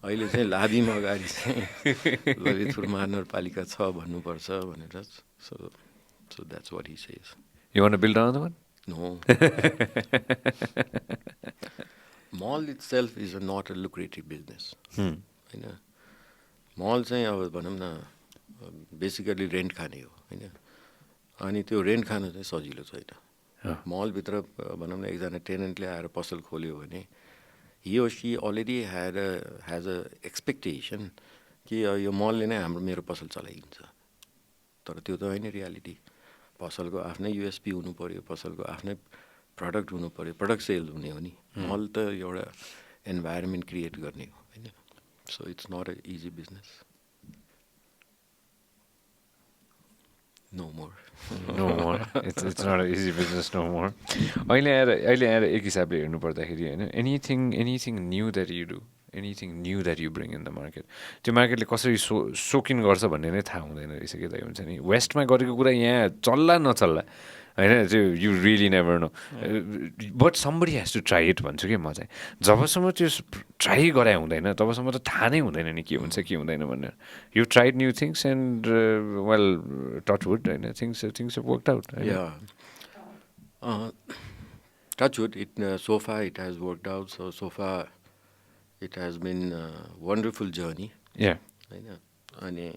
अहिले चाहिँ लाबिम अगाडि चाहिँ ललितपुर महानगरपालिका छ भन्नुपर्छ भनेर so that's what he says. You want to build another one? No. Mall itself is not a lucrative business. होइन मल चाहिँ अब भनौँ न बेसिकली रेन्ट खाने हो होइन अनि त्यो रेन्ट खानु चाहिँ सजिलो छैन मलभित्र भनौँ न एकजना टेनेन्टले आएर पसल खोल्यो भने he or she already has a expectation कि यो मलले नै हाम्रो मेरो पसल चलाइदिन्छ तर त्यो त होइन रियालिटी पसलको आफ्नै युएसपी हुनु पऱ्यो पसलको आफ्नै प्रडक्ट हुनु पऱ्यो प्रडक्ट सेल हुने हो नि मल त एउटा इन्भाइरोमेन्ट क्रिएट गर्ने हो होइन so it's not a easy business No more. No more. It's not an easy business no more. अहिले आएर एक हिसाबले हेर्नु पर्दाखेरि होइन anything new that you do, anything new that you bring in the market, त्यो मार्केटले कसरी सोकिन गर्छ भन्ने नै थाहा हुँदैन रहेछ के दाइ हुन्छ नि वेस्टमा गरेको कुरा यहाँ चल्ला नचल्ला होइन त्यो you really never know but somebody has to try it भन्छु कि म चाहिँ जबसम्म त्यो ट्राई गराइ हुँदैन तबसम्म त थाहा नै हुँदैन नि के हुन्छ के हुँदैन भनेर you tried new things and well touchwood होइन things have worked out touchwood it so far it has worked out so far it has been a wonderful journey होइन अनि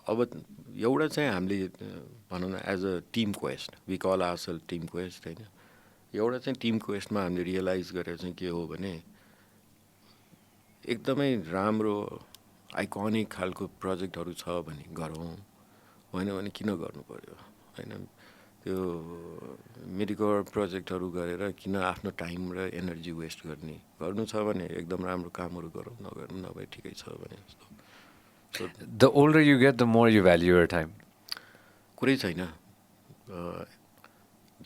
अब एउटा चाहिँ हामीले भनौँ न as a team Quest we call ourselves team Quest होइन एउटा चाहिँ टिम क्वेस्टमा हामीले रियलाइज गरेर चाहिँ के हो भने एकदमै राम्रो आइकनिक खालको प्रोजेक्टहरू छ भने गरौँ होइन भने किन गर्नु पर्यो होइन त्यो मेडिकल प्रोजेक्टहरू गरेर किन आफ्नो टाइम र एनर्जी वेस्ट गर्ने गर्नु छ भने एकदम राम्रो कामहरू गरौँ नगर्नु नभए ठिकै छ भने जस्तो The older you get, the more you value your time. कुरै छैन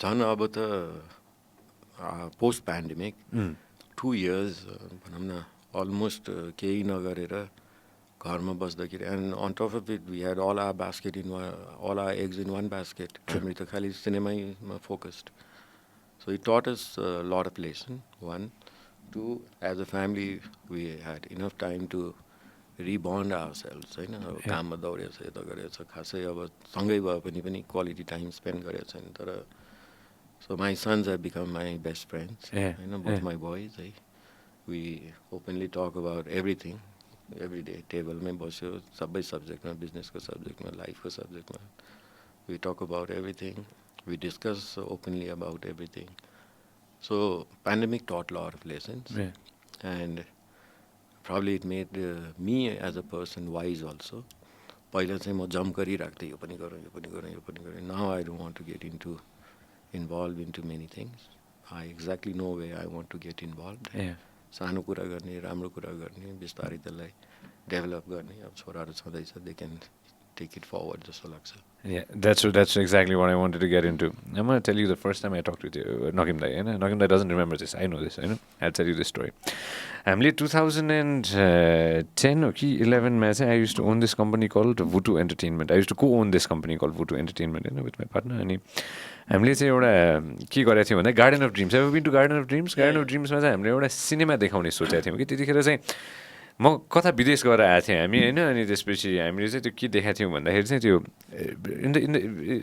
झन् अब त पोस्ट पेन्डेमिक 2 years भनौँ न अलमोस्ट केही नगरेर घरमा बस्दाखेरि and on top of it we had all our eggs in one basket हामी त खालि सिनेमामा focused so it taught us lot of lesson 1 2 as a family we had enough time to rebond ourselves होइन अब काममा दौडेछ यता गरेछ खासै अब सँगै भए पनि क्वालिटी टाइम स्पेन्ड गरेको छैन तर so my sons have become my best friends होइन बोथ माई बोइज है we openly talk about everything every day टेबलमै बस्यो सबै सब्जेक्टमा बिजनेसको सब्जेक्टमा लाइफको सब्जेक्टमा we talk about everything we discuss openly about everything so pandemic taught lot of lessons and probably it made me as a person wise also पहिला चाहिँ म जम्प गरिरहेको थिएँ यो पनि गरौँ यो पनि गरौँ यो पनि गरौँ now I don't want to get involve into many things I exactly know where I want to get involve सानो कुरा गर्ने राम्रो कुरा गर्ने बिस्तारै त्यसलाई डेभलप गर्ने अब छोराहरू छँदैछ they can take it forward जस्तो लाग्छ Yeah, that's exactly what I wanted to get into. I'm going to tell you the first time I talked with you, Nakim Dai. Nakim Dai doesn't remember this. I know this. I'll tell you this story. हामीले 2010 or 11 I used to own this company called Vutu Entertainment. I used to co-own this company called Vutu Entertainment with my partner. अनि हामीले चाहिँ एउटा के गरेको थियौँ भन्दा Garden of Dreams ever been to Garden of ड्रिम्समा चाहिँ हामीले एउटा सिनेमा देखाउने सोचेको थियौँ कि त्यतिखेर चाहिँ म कता विदेश गएर आएको थिएँ हामी होइन अनि त्यसपछि हामीले चाहिँ त्यो के देखाएको थियौँ भन्दाखेरि चाहिँ त्यो in the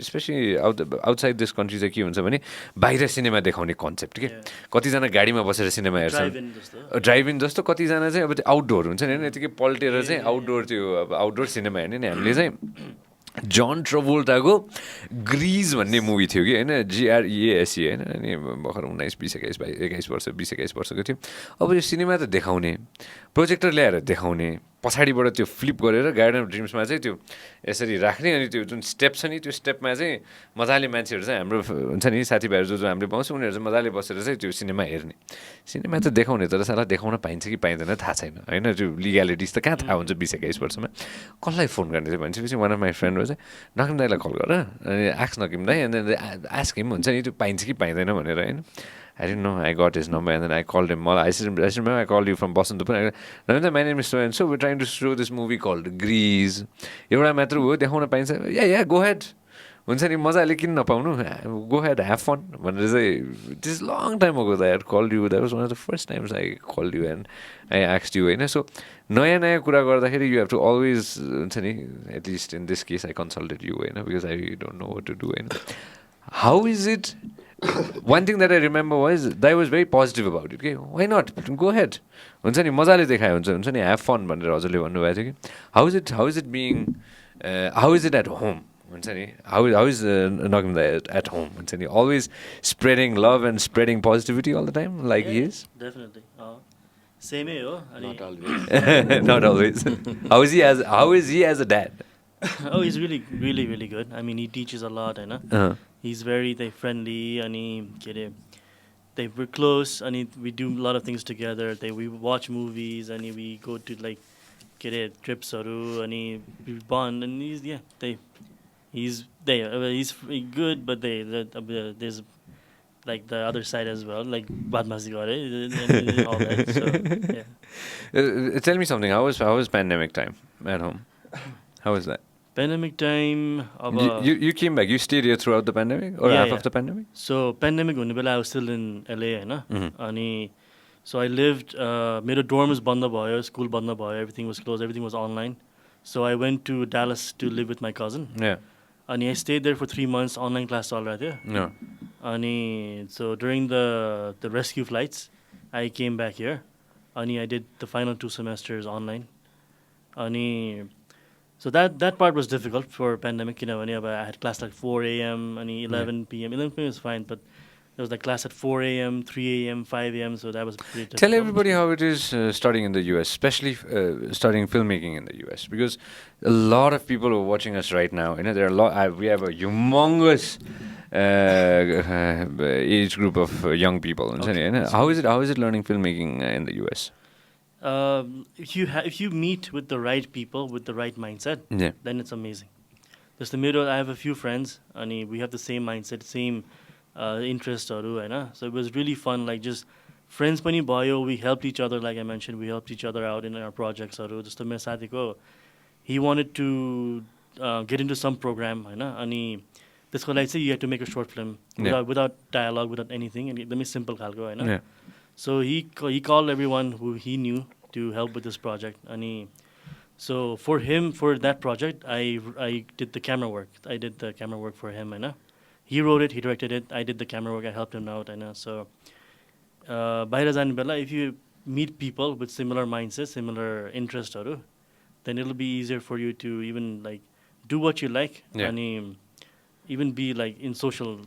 specially outside this country चाहिँ के हुन्छ भने बाहिर सिनेमा देखाउने कन्सेप्ट के कतिजना गाडीमा बसेर सिनेमा हेर्छन् ड्राइभ इन जस्तो कतिजना चाहिँ अब त्यो आउटडोर हुन्छ नि होइन यतिकै पल्टेर चाहिँ आउटडोर त्यो अब आउटडोर सिनेमा हेर्ने नि हामीले चाहिँ जन ट्रभोल्टाको ग्रिज भन्ने मुभी थियो कि होइन GREASE होइन अनि भर्खर 19-20 वर्ष 20-21 वर्षको थियो अब यो सिनेमा त देखाउने प्रोजेक्टर ल्याएर देखाउने पछाडिबाट त्यो फ्लिप गरेर गार्डन अफ ड्रिम्समा चाहिँ त्यो यसरी राख्ने अनि त्यो जुन स्टेप छ नि त्यो स्टेपमा चाहिँ मजाले मान्छेहरू चाहिँ हाम्रो हुन्छ नि साथीभाइहरू जो हामीले पाउँछ उनीहरू चाहिँ मजाले बसेर चाहिँ त्यो सिनेमा हेर्ने सिनेमा त देखाउने तर साला देखाउन पाइन्छ कि पाइँदैन थाहा छैन होइन त्यो लिग्यालिटिज त कहाँ थाहा हुन्छ 20-21 वर्षमा कसलाई फोन गर्ने थियो भनेपछि वान अफ माई फ्रेन्डहरू चाहिँ नकिम दाईलाई कल गर अनि आक्स नकिम दाई अनि आस्क हिम हुन्छ नि त्यो पाइन्छ कि पाइँदैन भनेर होइन I didn't know. I got his number and then I called him. I remember I called you from Boston. My name is so and so. We're trying to show this movie called Grease. एउटा मात्र हो देखाउन पाइन्छ या go ahead हुन्छ नि मजाले किन नपाउनु गो हेड ह्याभ फन भनेर चाहिँ this long time ago that I call you that was one of the first times I call you and I asked you होइन सो नयाँ नयाँ कुरा गर्दाखेरि यु हेभ टु अलवेज हुन्छ नि at least in this case I consulted you होइन because I don't know what to do होइन how is it one thing that I remember was that was very positive about it के why not go ahead हुन्छ नि मजाले देखायो हुन्छ नि have fun भनेर हजुरले भन्नुभएको थियो कि how is it being how is it at home हुन्छ नि हाउ इज नकिम एट होम हुन्छ नि always spreading love and spreading positivity all the time like he is definitely सेमै हो अनि Not always. not always how is he as a dad oh, he's really good. I mean, he teaches a lot, I know. He's very friendly, and we're close, and we do a lot of things together. We watch movies, and we go to trips, and we bond, and he's good, but there's like the other side as well, like badmasi gore and all that. So yeah. Tell me something. How was pandemic time at home? How was that? Pandemic time. You came back. You stayed here throughout the pandemic, or half of the pandemic? So pandemic when I was still in LA, and so I lived. Mero dorm was banda bhayo, school banda bhayo, everything was closed, everything was online. So I went to Dallas to live with my cousin. Yeah. And I stayed there for 3 months, online class all right there. No. And so during the rescue flights, I came back here, and I did the final 2 semesters online. And so that part was difficult for pandemic, I had class like 4 a.m. and 11 p.m. 11 p.m. was fine, but there was like class at 4 a.m., 3 a.m., 5 a.m. So that was pretty difficult. Tell everybody how it is studying in the US, especially studying filmmaking in the US, because a lot of people are watching us right now. There are a lot. We have a humongous age group of young people. Okay. How is it learning filmmaking in the US? If you meet with the right people with the right mindset, Yeah. then it's amazing. Just the middle, I have a few friends, and we have the same mindset, same interest, so it was really fun. Like just friends pani bhayo, we helped each other. Like I mentioned, we helped each other out in our projects. Just the मेरो साथीको he wanted to get into some program, and त्यसको लागि चाहिँ you had to make a short film without dialogue, without anything, and एकदमै simple खालको, Yeah. So he called everyone who he knew to help with this project, and so for that project, I did the camera work. I did the camera work for him, he wrote it, he directed it. I did the camera work. I helped him out, so बाहिर जाने बेला if you meet people with similar mindsets, similar interests, then it'll be easier for you to even like do what you like, and even be like in social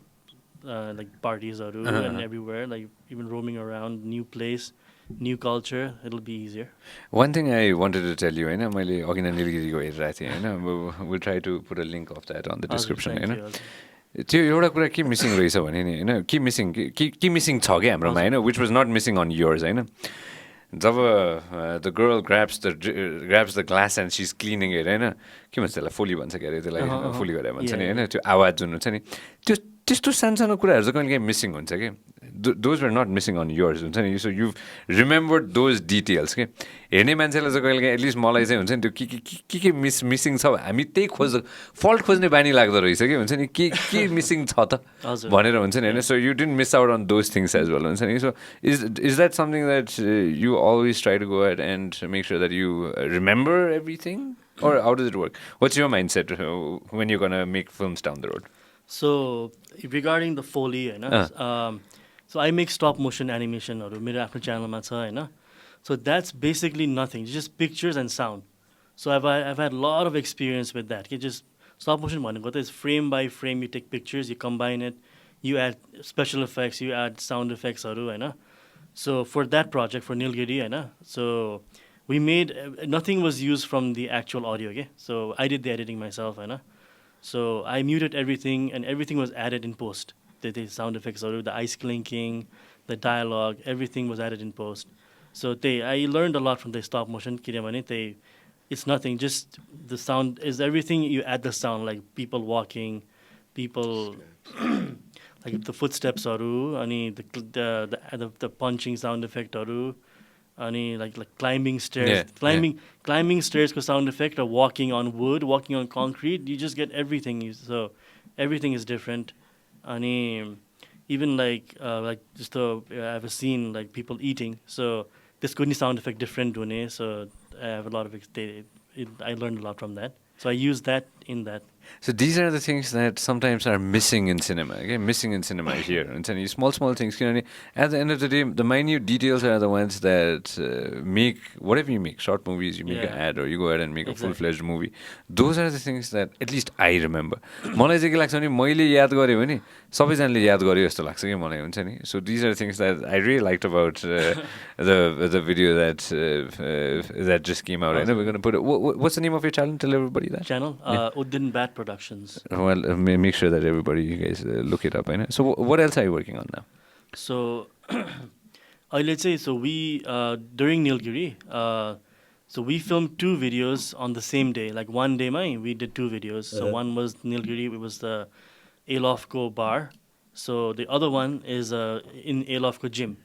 like parties and everywhere, like even roaming around, new place, new culture, it'll be easier. One thing I wanted to tell you, मैले अघि नै निलगिरीको हेरिरहेको थिएँ, we'll try to put a link of that on the description, त्यो एउटा कुरा के missing रहेछ भने नि के मिसिङ छ क्या हाम्रोमा which was not missing on yours job the girl grabs the glass and she's cleaning it के भन्छ त्यसलाई फोली भन्छ क्या अरे त्यसलाई फोली गरे भन्छ नि त्यो आवाज जुन हुन्छ नि त्यो त्यस्तो सानो कुराहरू चाहिँ कहिले काहीँ मिसिङ हुन्छ कि those were not missing on yours हुन्छ नि so you remembered those details के हेर्ने मान्छेलाई चाहिँ कहिले काहीँ एटलिस्ट मलाई चाहिँ हुन्छ नि त्यो के मिसिङ छ हामी त्यही फल्ट खोज्ने बानी लाग्दो रहेछ कि हुन्छ नि के मिसिङ छ त भनेर हुन्छ नि होइन so you didn't miss out on those things as well हुन्छ नि so is that something that you always try to go at and make sure that you remember everything or how does it work? What's your mindset when you're gonna make films down the road? So regarding the Foley, so I make stop motion animation मेरो आफ्नो च्यानलमा छ so that's basically nothing, just pictures and sound. So I've had a lot of experience with that. Just stop motion भनेको त is frame by frame, you take pictures, you combine it, you add special effects, you add sound effects so for that project for Nilgiri so we made nothing was used from the actual audio, okay? So I did the editing myself, so I muted everything, and everything was added in post. The sound effects, the ice clinking, the dialogue, everything was added in post. So I learned a lot from the stop motion. It's nothing, just the sound is everything. You add the sound, like people walking, people like the footsteps, and the punching sound effect, and like climbing stairs, climbing stairs, sound effect, or walking on wood, walking on concrete. You just get everything. So everything is different. And even like just though I have a scene like people eating, so this couldn't sound effect different doing. So I have a lot of I learned a lot from that. So I use that in that. So these are the things that sometimes are missing in cinema. Okay, missing in cinema here. And so small things. At the end of the day, the minute details are the ones that make whatever you make. Short movies, you make an ad, or you go ahead and make a full-fledged movie. Those are the things that at least I remember. मलाई चाहिँ के लाग्छ भने मैले याद गरेँ भने सबैजनाले याद गर्यो जस्तो लाग्छ कि मलाई हुन्छ नि. So these are things that I really liked about the video that just came out. I know we're going to put it. What's the name of your channel? Tell everybody that. Channel? Uddin Bat Productions. Well, make sure that everybody, you guys look it up. I know. So what else are you working on now? So, let's say, so we, during Nilgiri, so we filmed 2 videos on the same day. Like one day, we did 2 videos. So one was Nilgiri, it was the Alofco bar. So the other one is in Alofco gym.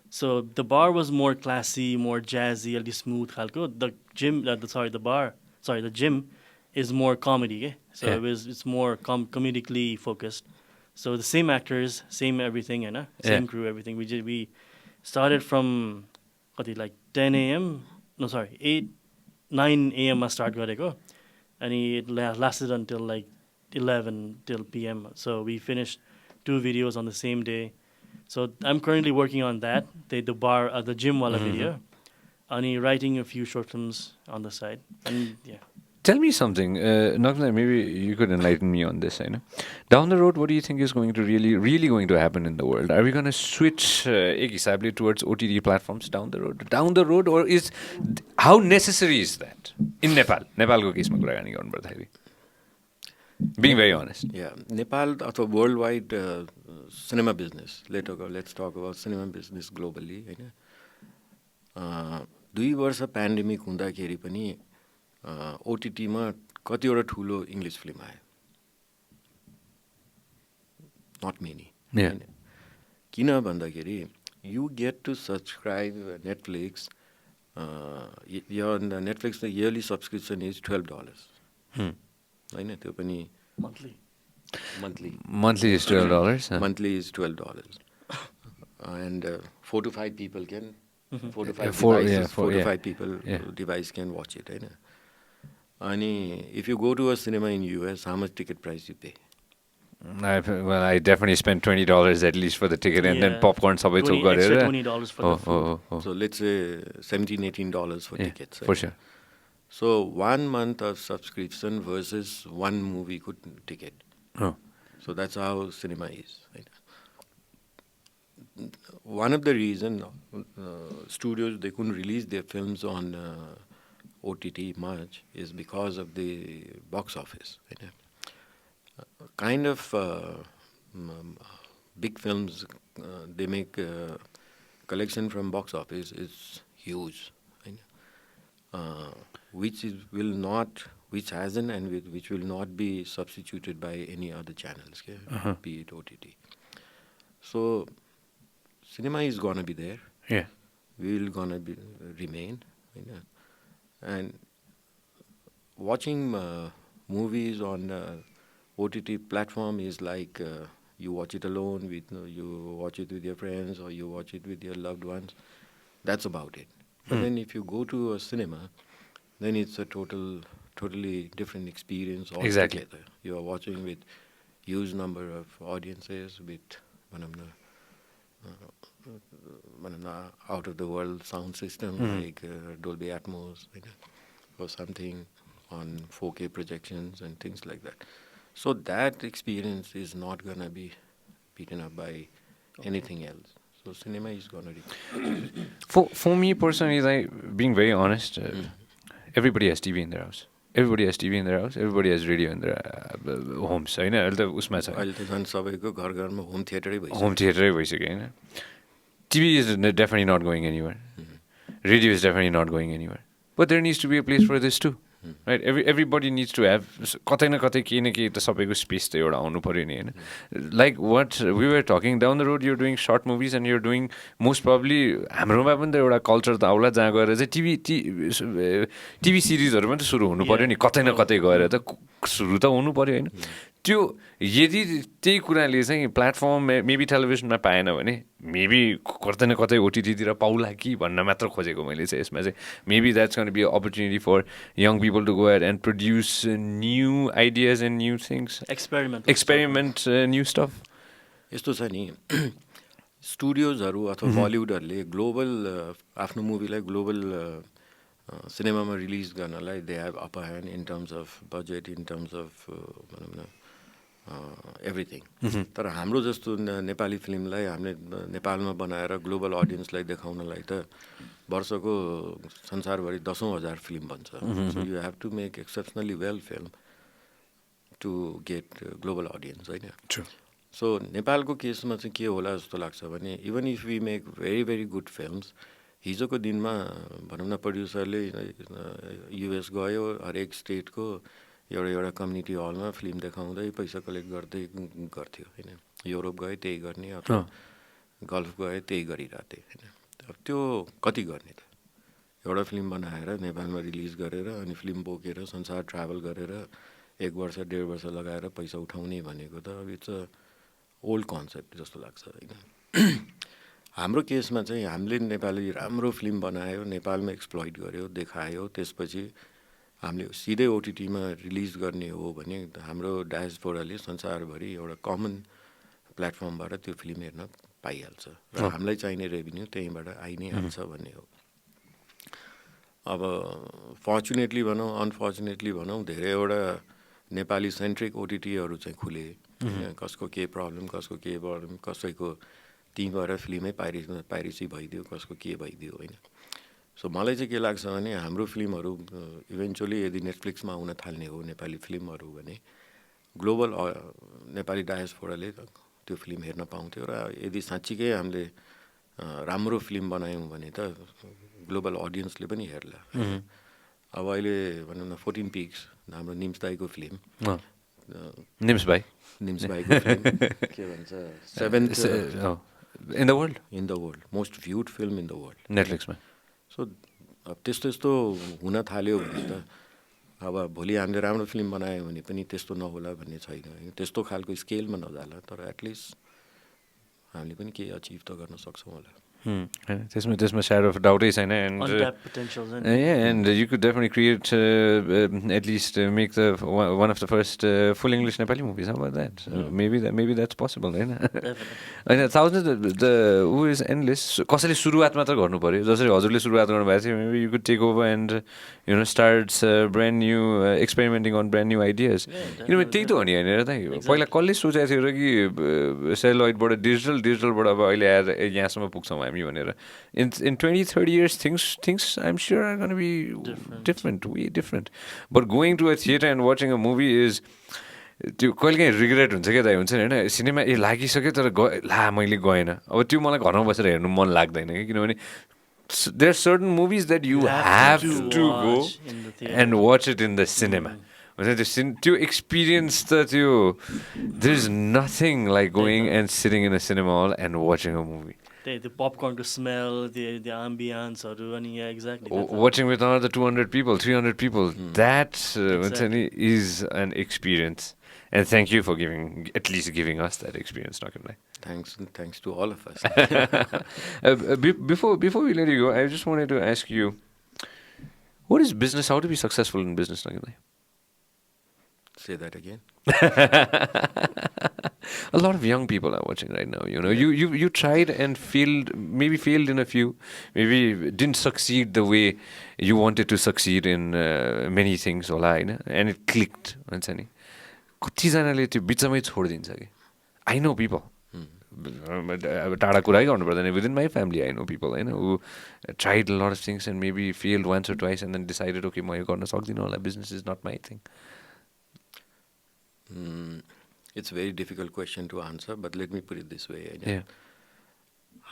So the bar was more classy, more jazzy, a little smooth. The gym, the gym is more comedy. Eh? So it's more comedically focused. So the same actors, same everything, same crew, everything. We started from 10 a.m. No, sorry, 9 a.m. I start gareko, and it lasted until like 11 till p.m. So we finished 2 videos on the same day. So I'm currently working on that, the bar, the gym wala video, and writing a few short films on the side. And yeah. Tell me something, Nakim, maybe you could enlighten me on this. Down the road, what do you think is going to really going to happen in the world? Are we going to switch towards OTT platforms down the road, or is how necessary is that in Nepal? Nepalko kesma kuragani garnu parदाखेरि. Being very honest. Yeah, Nepal अथवा worldwide cinema business. Let's talk about cinema business globally. 2 वर्ष pandemic हुँदाखेरि पनि ओटिटीमा कतिवटा ठुलो English film आयो. Not many. किन भन्दाखेरि you get to subscribe Netflix. Netflix the yearly subscription is $12. होइन, त्यो पनि monthly is $12. Monthly is $12. And 4 to 5 people can 4 to 5 people device can watch it. Right? And if you go to a cinema in US, how much ticket price you pay? I definitely spent $20 at least for the ticket, and then popcorn. Extra $20 for the food. So let's say $17-18 for tickets. Right? For sure. So 1 month of subscription versus 1 movie ticket. So that's how cinema is. Right? One of the reasons studios, they couldn't release their films on OTT much is because of the box office. Right? Kind of big films, they make collection from box office is huge. Right? Which hasn't and which will not be substituted by any other channels, be it OTT. So cinema is gonna be there. Yeah, We'll gonna remain. And watching movies on OTT platform is like you watch it alone, you watch it with your friends, or you watch it with your loved ones. That's about it. But then if you go to a cinema, then it's a totally different experience altogether. Exactly. You are watching with huge number of audiences, with one of the out of the world sound system like Dolby Atmos, or something on 4K projections and things like that. So that experience is not gonna be beaten up by anything else. So cinema is gonna be. For me personally, being very honest, everybody has TV in their house. Everybody has TV in their house. Everybody has radio in their homes. होइन, अहिले त उसमा छ. अहिले त झन् सबैको घर घरमा होम थिएटरै भइसक्यो. होम थिएटरै भइसक्यो होइन. TV is definitely not going anywhere. Radio is definitely not going anywhere. But there needs to be a place for this too. Right? Everybody needs to have कतै न कतै केही न केही त सबैको स्पेस त एउटा आउनु पर्यो नि होइन. Like what we were talking, down the road you're doing short movies and you're doing most probably हाम्रोमा पनि त एउटा कल्चर त आउला जहाँ गएर चाहिँ टिभी सिरिजहरू पनि त सुरु हुनु पर्यो नि कतै न कतै गएर त सुरु त हुनु पर्यो होइन त्यो यदि त्यही कुराले चाहिँ प्लेटफर्म मेबी टेलिभिजनमा पाएन भने मेबी कतै न कतै ओटिटीतिर पाउला कि भन्न मात्र खोजेको मैले चाहिँ यसमा चाहिँ maybe that's gonna be a opportunity for young people to go and produce new ideas and new things experiment new stuff यस्तो छ नि स्टुडियोजहरू अथवा बलिउडहरूले ग्लोबल आफ्नो मुभीलाई ग्लोबल सिनेमामा रिलिज गर्नलाई they have upper hand in terms of budget in terms of भनौँ न एभ्रिथिङ तर हाम्रो जस्तो नेपाली फिल्मलाई हामीले नेपालमा बनाएर ग्लोबल अडियन्सलाई देखाउनलाई त वर्षको संसारभरि 10,000 फिल्म बन्छ so you have to make exceptionally well film to get global audience होइन सो नेपालको केसमा चाहिँ के होला जस्तो लाग्छ भने even if we make very very good films हिजोको दिनमा भनौँ न प्रड्युसरले युएस गयो हरेक स्टेटको एउटा कम्युनिटी हलमा फिल्म देखाउँदै पैसा कलेक्ट गर्दै गर्थ्यो होइन युरोप गए त्यही गर्ने अथवा गल्फ गए त्यही गरिरहेको थिएँ होइन अब त्यो कति गर्ने त एउटा फिल्म बनाएर नेपालमा रिलिज गरेर अनि फिल्म बोकेर संसार ट्राभल गरेर 1 वर्ष 1.5 वर्ष लगाएर पैसा उठाउने भनेको त अब इट्स अ ओल्ड कन्सेप्ट जस्तो लाग्छ होइन हाम्रो केसमा चाहिँ हामीले नेपाली राम्रो फिल्म बनायो नेपालमा एक्सप्लोइट गर्यो देखायो त्यसपछि हामीले सिधै ओटिटीमा रिलिज गर्ने हो भने हाम्रो डायस्पोराले संसारभरि एउटा कमन प्लेटफर्मबाट त्यो फिल्म हेर्न पाइहाल्छ र हामीलाई चाहिने रेभिन्यू त्यहीँबाट आइ नै हाल्छ भन्ने हो अब फर्चुनेटली भनौँ अनफर्चुनेटली भनौँ धेरैवटा नेपाली सेन्ट्रिक ओटिटीहरू चाहिँ खुले कसको के प्रब्लम कसैको त्यहीँ गएर फिल्मै पाइरेसी भइदियो कसको के भइदियो होइन सो मलाई चाहिँ के लाग्छ भने हाम्रो फिल्महरू इभेन्चुअली यदि नेटफ्लिक्समा आउन थाल्ने हो नेपाली फिल्महरू भने ग्लोबल नेपाली डायस्पोराले त्यो फिल्म हेर्न पाउँथ्यो र यदि साँच्चीकै हामीले राम्रो फिल्म बनायौँ भने त ग्लोबल अडियन्सले पनि हेर्ला अब अहिले भनौँ न 14 पिक्स हाम्रो निम्स दाईको फिल्म निम्स भाइको फिल्म के भन्छ 7th in the world most viewed film in the world नेटफ्लिक्समा सो अब त्यस्तो हुन थाल्यो भने त अब भोलि हामीले राम्रो फिल्म बनायो भने पनि त्यस्तो नहोला भन्ने छैन त्यस्तो खालको स्केलमा नजाला तर एटलिस्ट हामीले पनि केही अचिभ त गर्न सक्छौँ होला त्यसमा स्याडो अफ डाउटै छैन and you could definitely create at least make the one of the first full English Nepali movies how about that maybe that's possible होइन होइन थाउजन्ड द ऊ इज एन्डलेस कसैले सुरुवात मात्र गर्नु पऱ्यो जसरी हजुरले सुरुवात गर्नुभएको थियो maybe you could take over and you know starts brand new experimenting on brand new ideas किनभने त्यही त हो नि होइन र त पहिला कसले सोचेको थियो र कि सेलोइडबाट डिजिटलबाट अब अहिले आएर यहाँसम्म पुग्छौँ हामी भनेर in 20-30 years things I'm sure are going to be different way different but going to a theater and watching a movie is त्यो कहिलेकाहीँ रिग्रेट हुन्छ क्या दाइ हुन्छ नि होइन सिनेमा लागिसक्यो तर ला मैले गएन अब त्यो मलाई घरमा बसेर हेर्नु मन लाग्दैन कि किनभने there are certain movies that you have to go and watch it in the cinema त्यो experience त त्यो there is nothing like going and sitting in a cinema hall and watching a movie the popcorn to smell, the ambience, yeah, exactly. Watching with another 200 people, 300 people, that is an experience. And thank you for at least giving us that experience, not gonna lie. Thanks to all of us. Before we let you go, I just wanted to ask you, what is business? How to be successful in business, not gonna lie? Say that again. A lot of young people are watching right now. You know, you tried and failed in a few, maybe didn't succeed the way you wanted to succeed in many things, and it clicked. कतिजनाले त्यो बिचमै छोडिदिन्छ कि I know people. टाढा कुरै गर्नु पर्दैन within my family I know people होइन who tried a lot of things and maybe failed once or twice and then decided okay म यो गर्न सक्दिनँ होला business is not my thing. It's a very difficult question to answer, but let me put it this way. Yeah.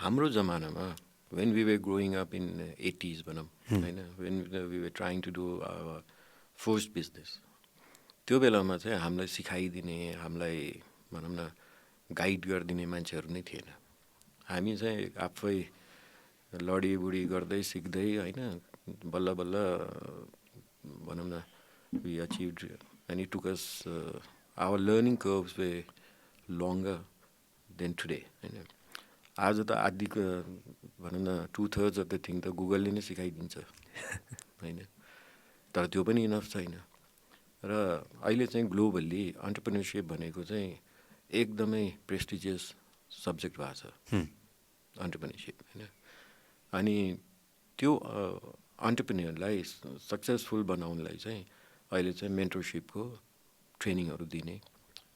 हाम्रो जमानामा when we were growing up in 80s भनौँ होइन when we were trying to do our first business त्यो बेलामा चाहिँ हामीलाई सिकाइदिने हामीलाई भनौँ न गाइड गरिदिने मान्छेहरू नै थिएन हामी चाहिँ आफै लडीबुडी गर्दै सिक्दै होइन बल्ल बल्ल भनौँ न we achieved and it took us, our learning curves were longer than today. आज त आदिको भनौँ न 2/3 अफ द थिङ त गुगलले नै सिकाइदिन्छ होइन, तर त्यो पनि इनफ छैन। र अहिले चाहिँ ग्लोबल्ली अन्टरप्रेन्योरसिप भनेको चाहिँ एकदमै प्रेस्टिजियस सब्जेक्ट भएको छ अन्टरप्रेन्योरसिप होइन। अनि त्यो अन्टरप्रेन्योरलाई सक्सेसफुल बनाउनलाई चाहिँ अहिले चाहिँ मेन्टरसिपको ट्रेनिङहरू दिने,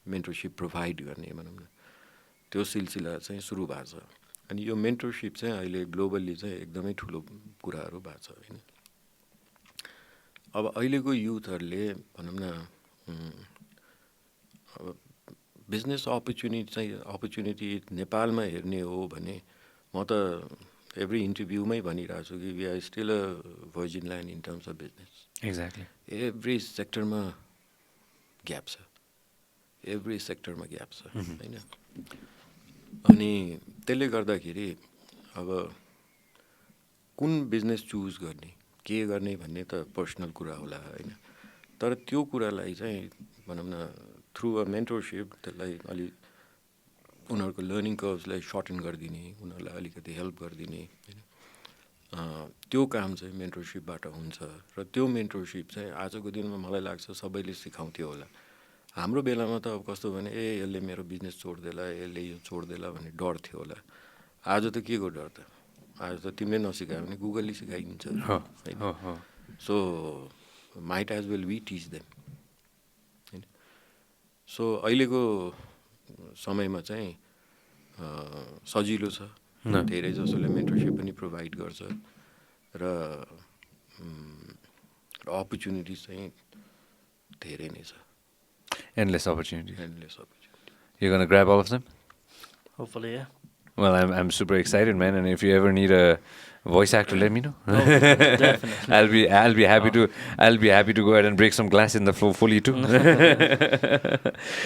मेन्टरसिप प्रोभाइड गर्ने भनौँ न, त्यो सिलसिला चाहिँ सुरु भएको छ। अनि यो मेन्टरसिप चाहिँ अहिले ग्लोबल्ली चाहिँ एकदमै ठुलो कुराहरू भएको छ होइन। अब अहिलेको युथहरूले भनौँ न अब बिजनेस अपर्च्युनिटी नेपालमा हेर्ने हो भने म त एभ्री इन्टरभ्यूमै भनिरहेको छु कि we are still a virgin land in terms of business. Exactly. Every सेक्टरमा ग्याप छ, एभ्री सेक्टरमा ग्याप छ होइन। अनि त्यसले गर्दाखेरि अब कुन बिजनेस चुज गर्ने, के गर्ने भन्ने त पर्सनल कुरा होला होइन, तर त्यो कुरालाई चाहिँ भनौँ न थ्रु अ मेन्टरसिप त्यसलाई अलि उनीहरूको लर्निङ कर्भ्सलाई सर्टन गरिदिने, उनीहरूलाई अलिकति हेल्प गरिदिने होइन, त्यो काम चाहिँ मेन्टरसिपबाट हुन्छ। र त्यो मेन्टरसिप चाहिँ आजको दिनमा मलाई लाग्छ सबैले सिकाउँथ्यो होला। हाम्रो बेलामा त अब कस्तो भने यसले मेरो बिजनेस छोडिदेला, यसले यो छोडिदेला भन्ने डर थियो होला। आज त के को डर त, आज त तिमीले नसिकायो भने गुगलले सिकाइदिन्छ होइन। So might as well we teach them होइन। सो अहिलेको समयमा चाहिँ सजिलो छ, धेरै जसोले मेन्टरसिप पनि प्रोभाइड गर्छ र अपर्च्युनिटिज चाहिँ धेरै नै छ। Endless opportunity. Endless opportunity. You're gonna grab all of them? Hopefully, yeah. Well, I'm super excited, man. And if you ever need a voice actor, let me know. Definitely. I'll be happy to go ahead and break some glass in the floor fully too.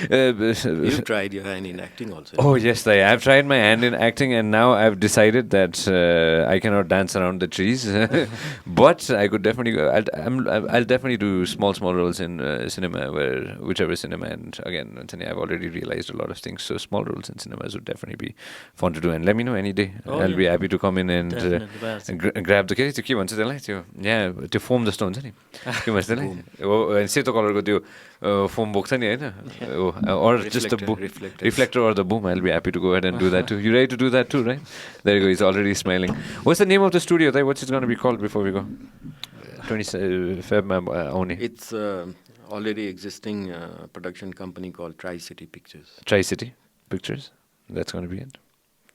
You've tried your hand in acting also. Oh yes, I've tried my hand in acting, and now I've decided that I cannot dance around the trees. But I could definitely go. I'll definitely do small roles in cinema, whichever cinema. And again, Anthony, I've already realized a lot of things. So small roles in cinemas would definitely be fun to do. And let me know any day. I'll be happy to come in and grab the के भन्छ त्यसलाई, त्यो यहाँ त्यो foam जस्तो हुन्छ नि, के भन्छ त्यसलाई, सेतो कलरको त्यो फोम बोक्छ नि होइन, or just the reflector or the boom. I'll be happy to go ahead and do that too. You ready to do that too, right? There you go. He's already smiling. What's the name of the studio? What's it going to be called before we go? 20 Feb only. It's already existing production company called Tri-City Pictures. Tri-City Pictures. That's going to be it.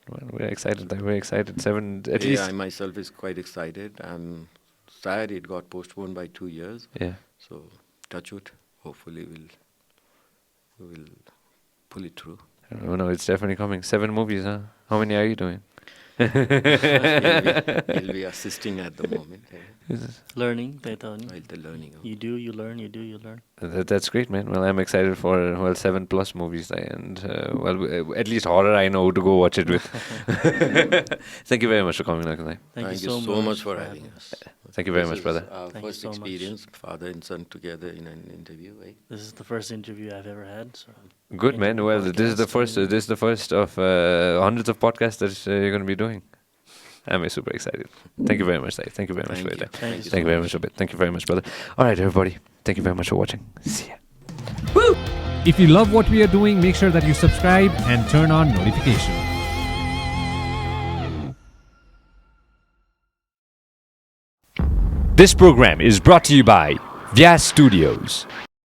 Well, we're excited. We're excited. 7 at least. I myself is quite excited. I'm sad it got postponed by 2 years. Yeah. So touch wood. Hopefully we'll pull it through. Oh no, it's definitely coming. 7 movies, huh? How many are you doing? He'll be assisting at the moment. Learning. Learning. You do, you learn, you do, you learn. That's great, man. Well, I'm excited for 7+ movies, and at least horror I know who to go watch it with. Thank you very much for coming, Nakim. Thank you so much for having us. Thank you very much, brother. Our first experience, father and son together in an interview, right? This is the first interview I've ever had. So good, man. Well, this is the first. This is the first of hundreds of podcasts that you're going to be doing. I'm super excited. Thank you very much, Sai. Thank you very much for your time. Thank you very much, Obeid. Thank you very much, brother. All right, everybody. Thank you very much for watching. See ya. Woo! If you love what we are doing, make sure that you subscribe and turn on notifications. This program is brought to you by Vyas Studios.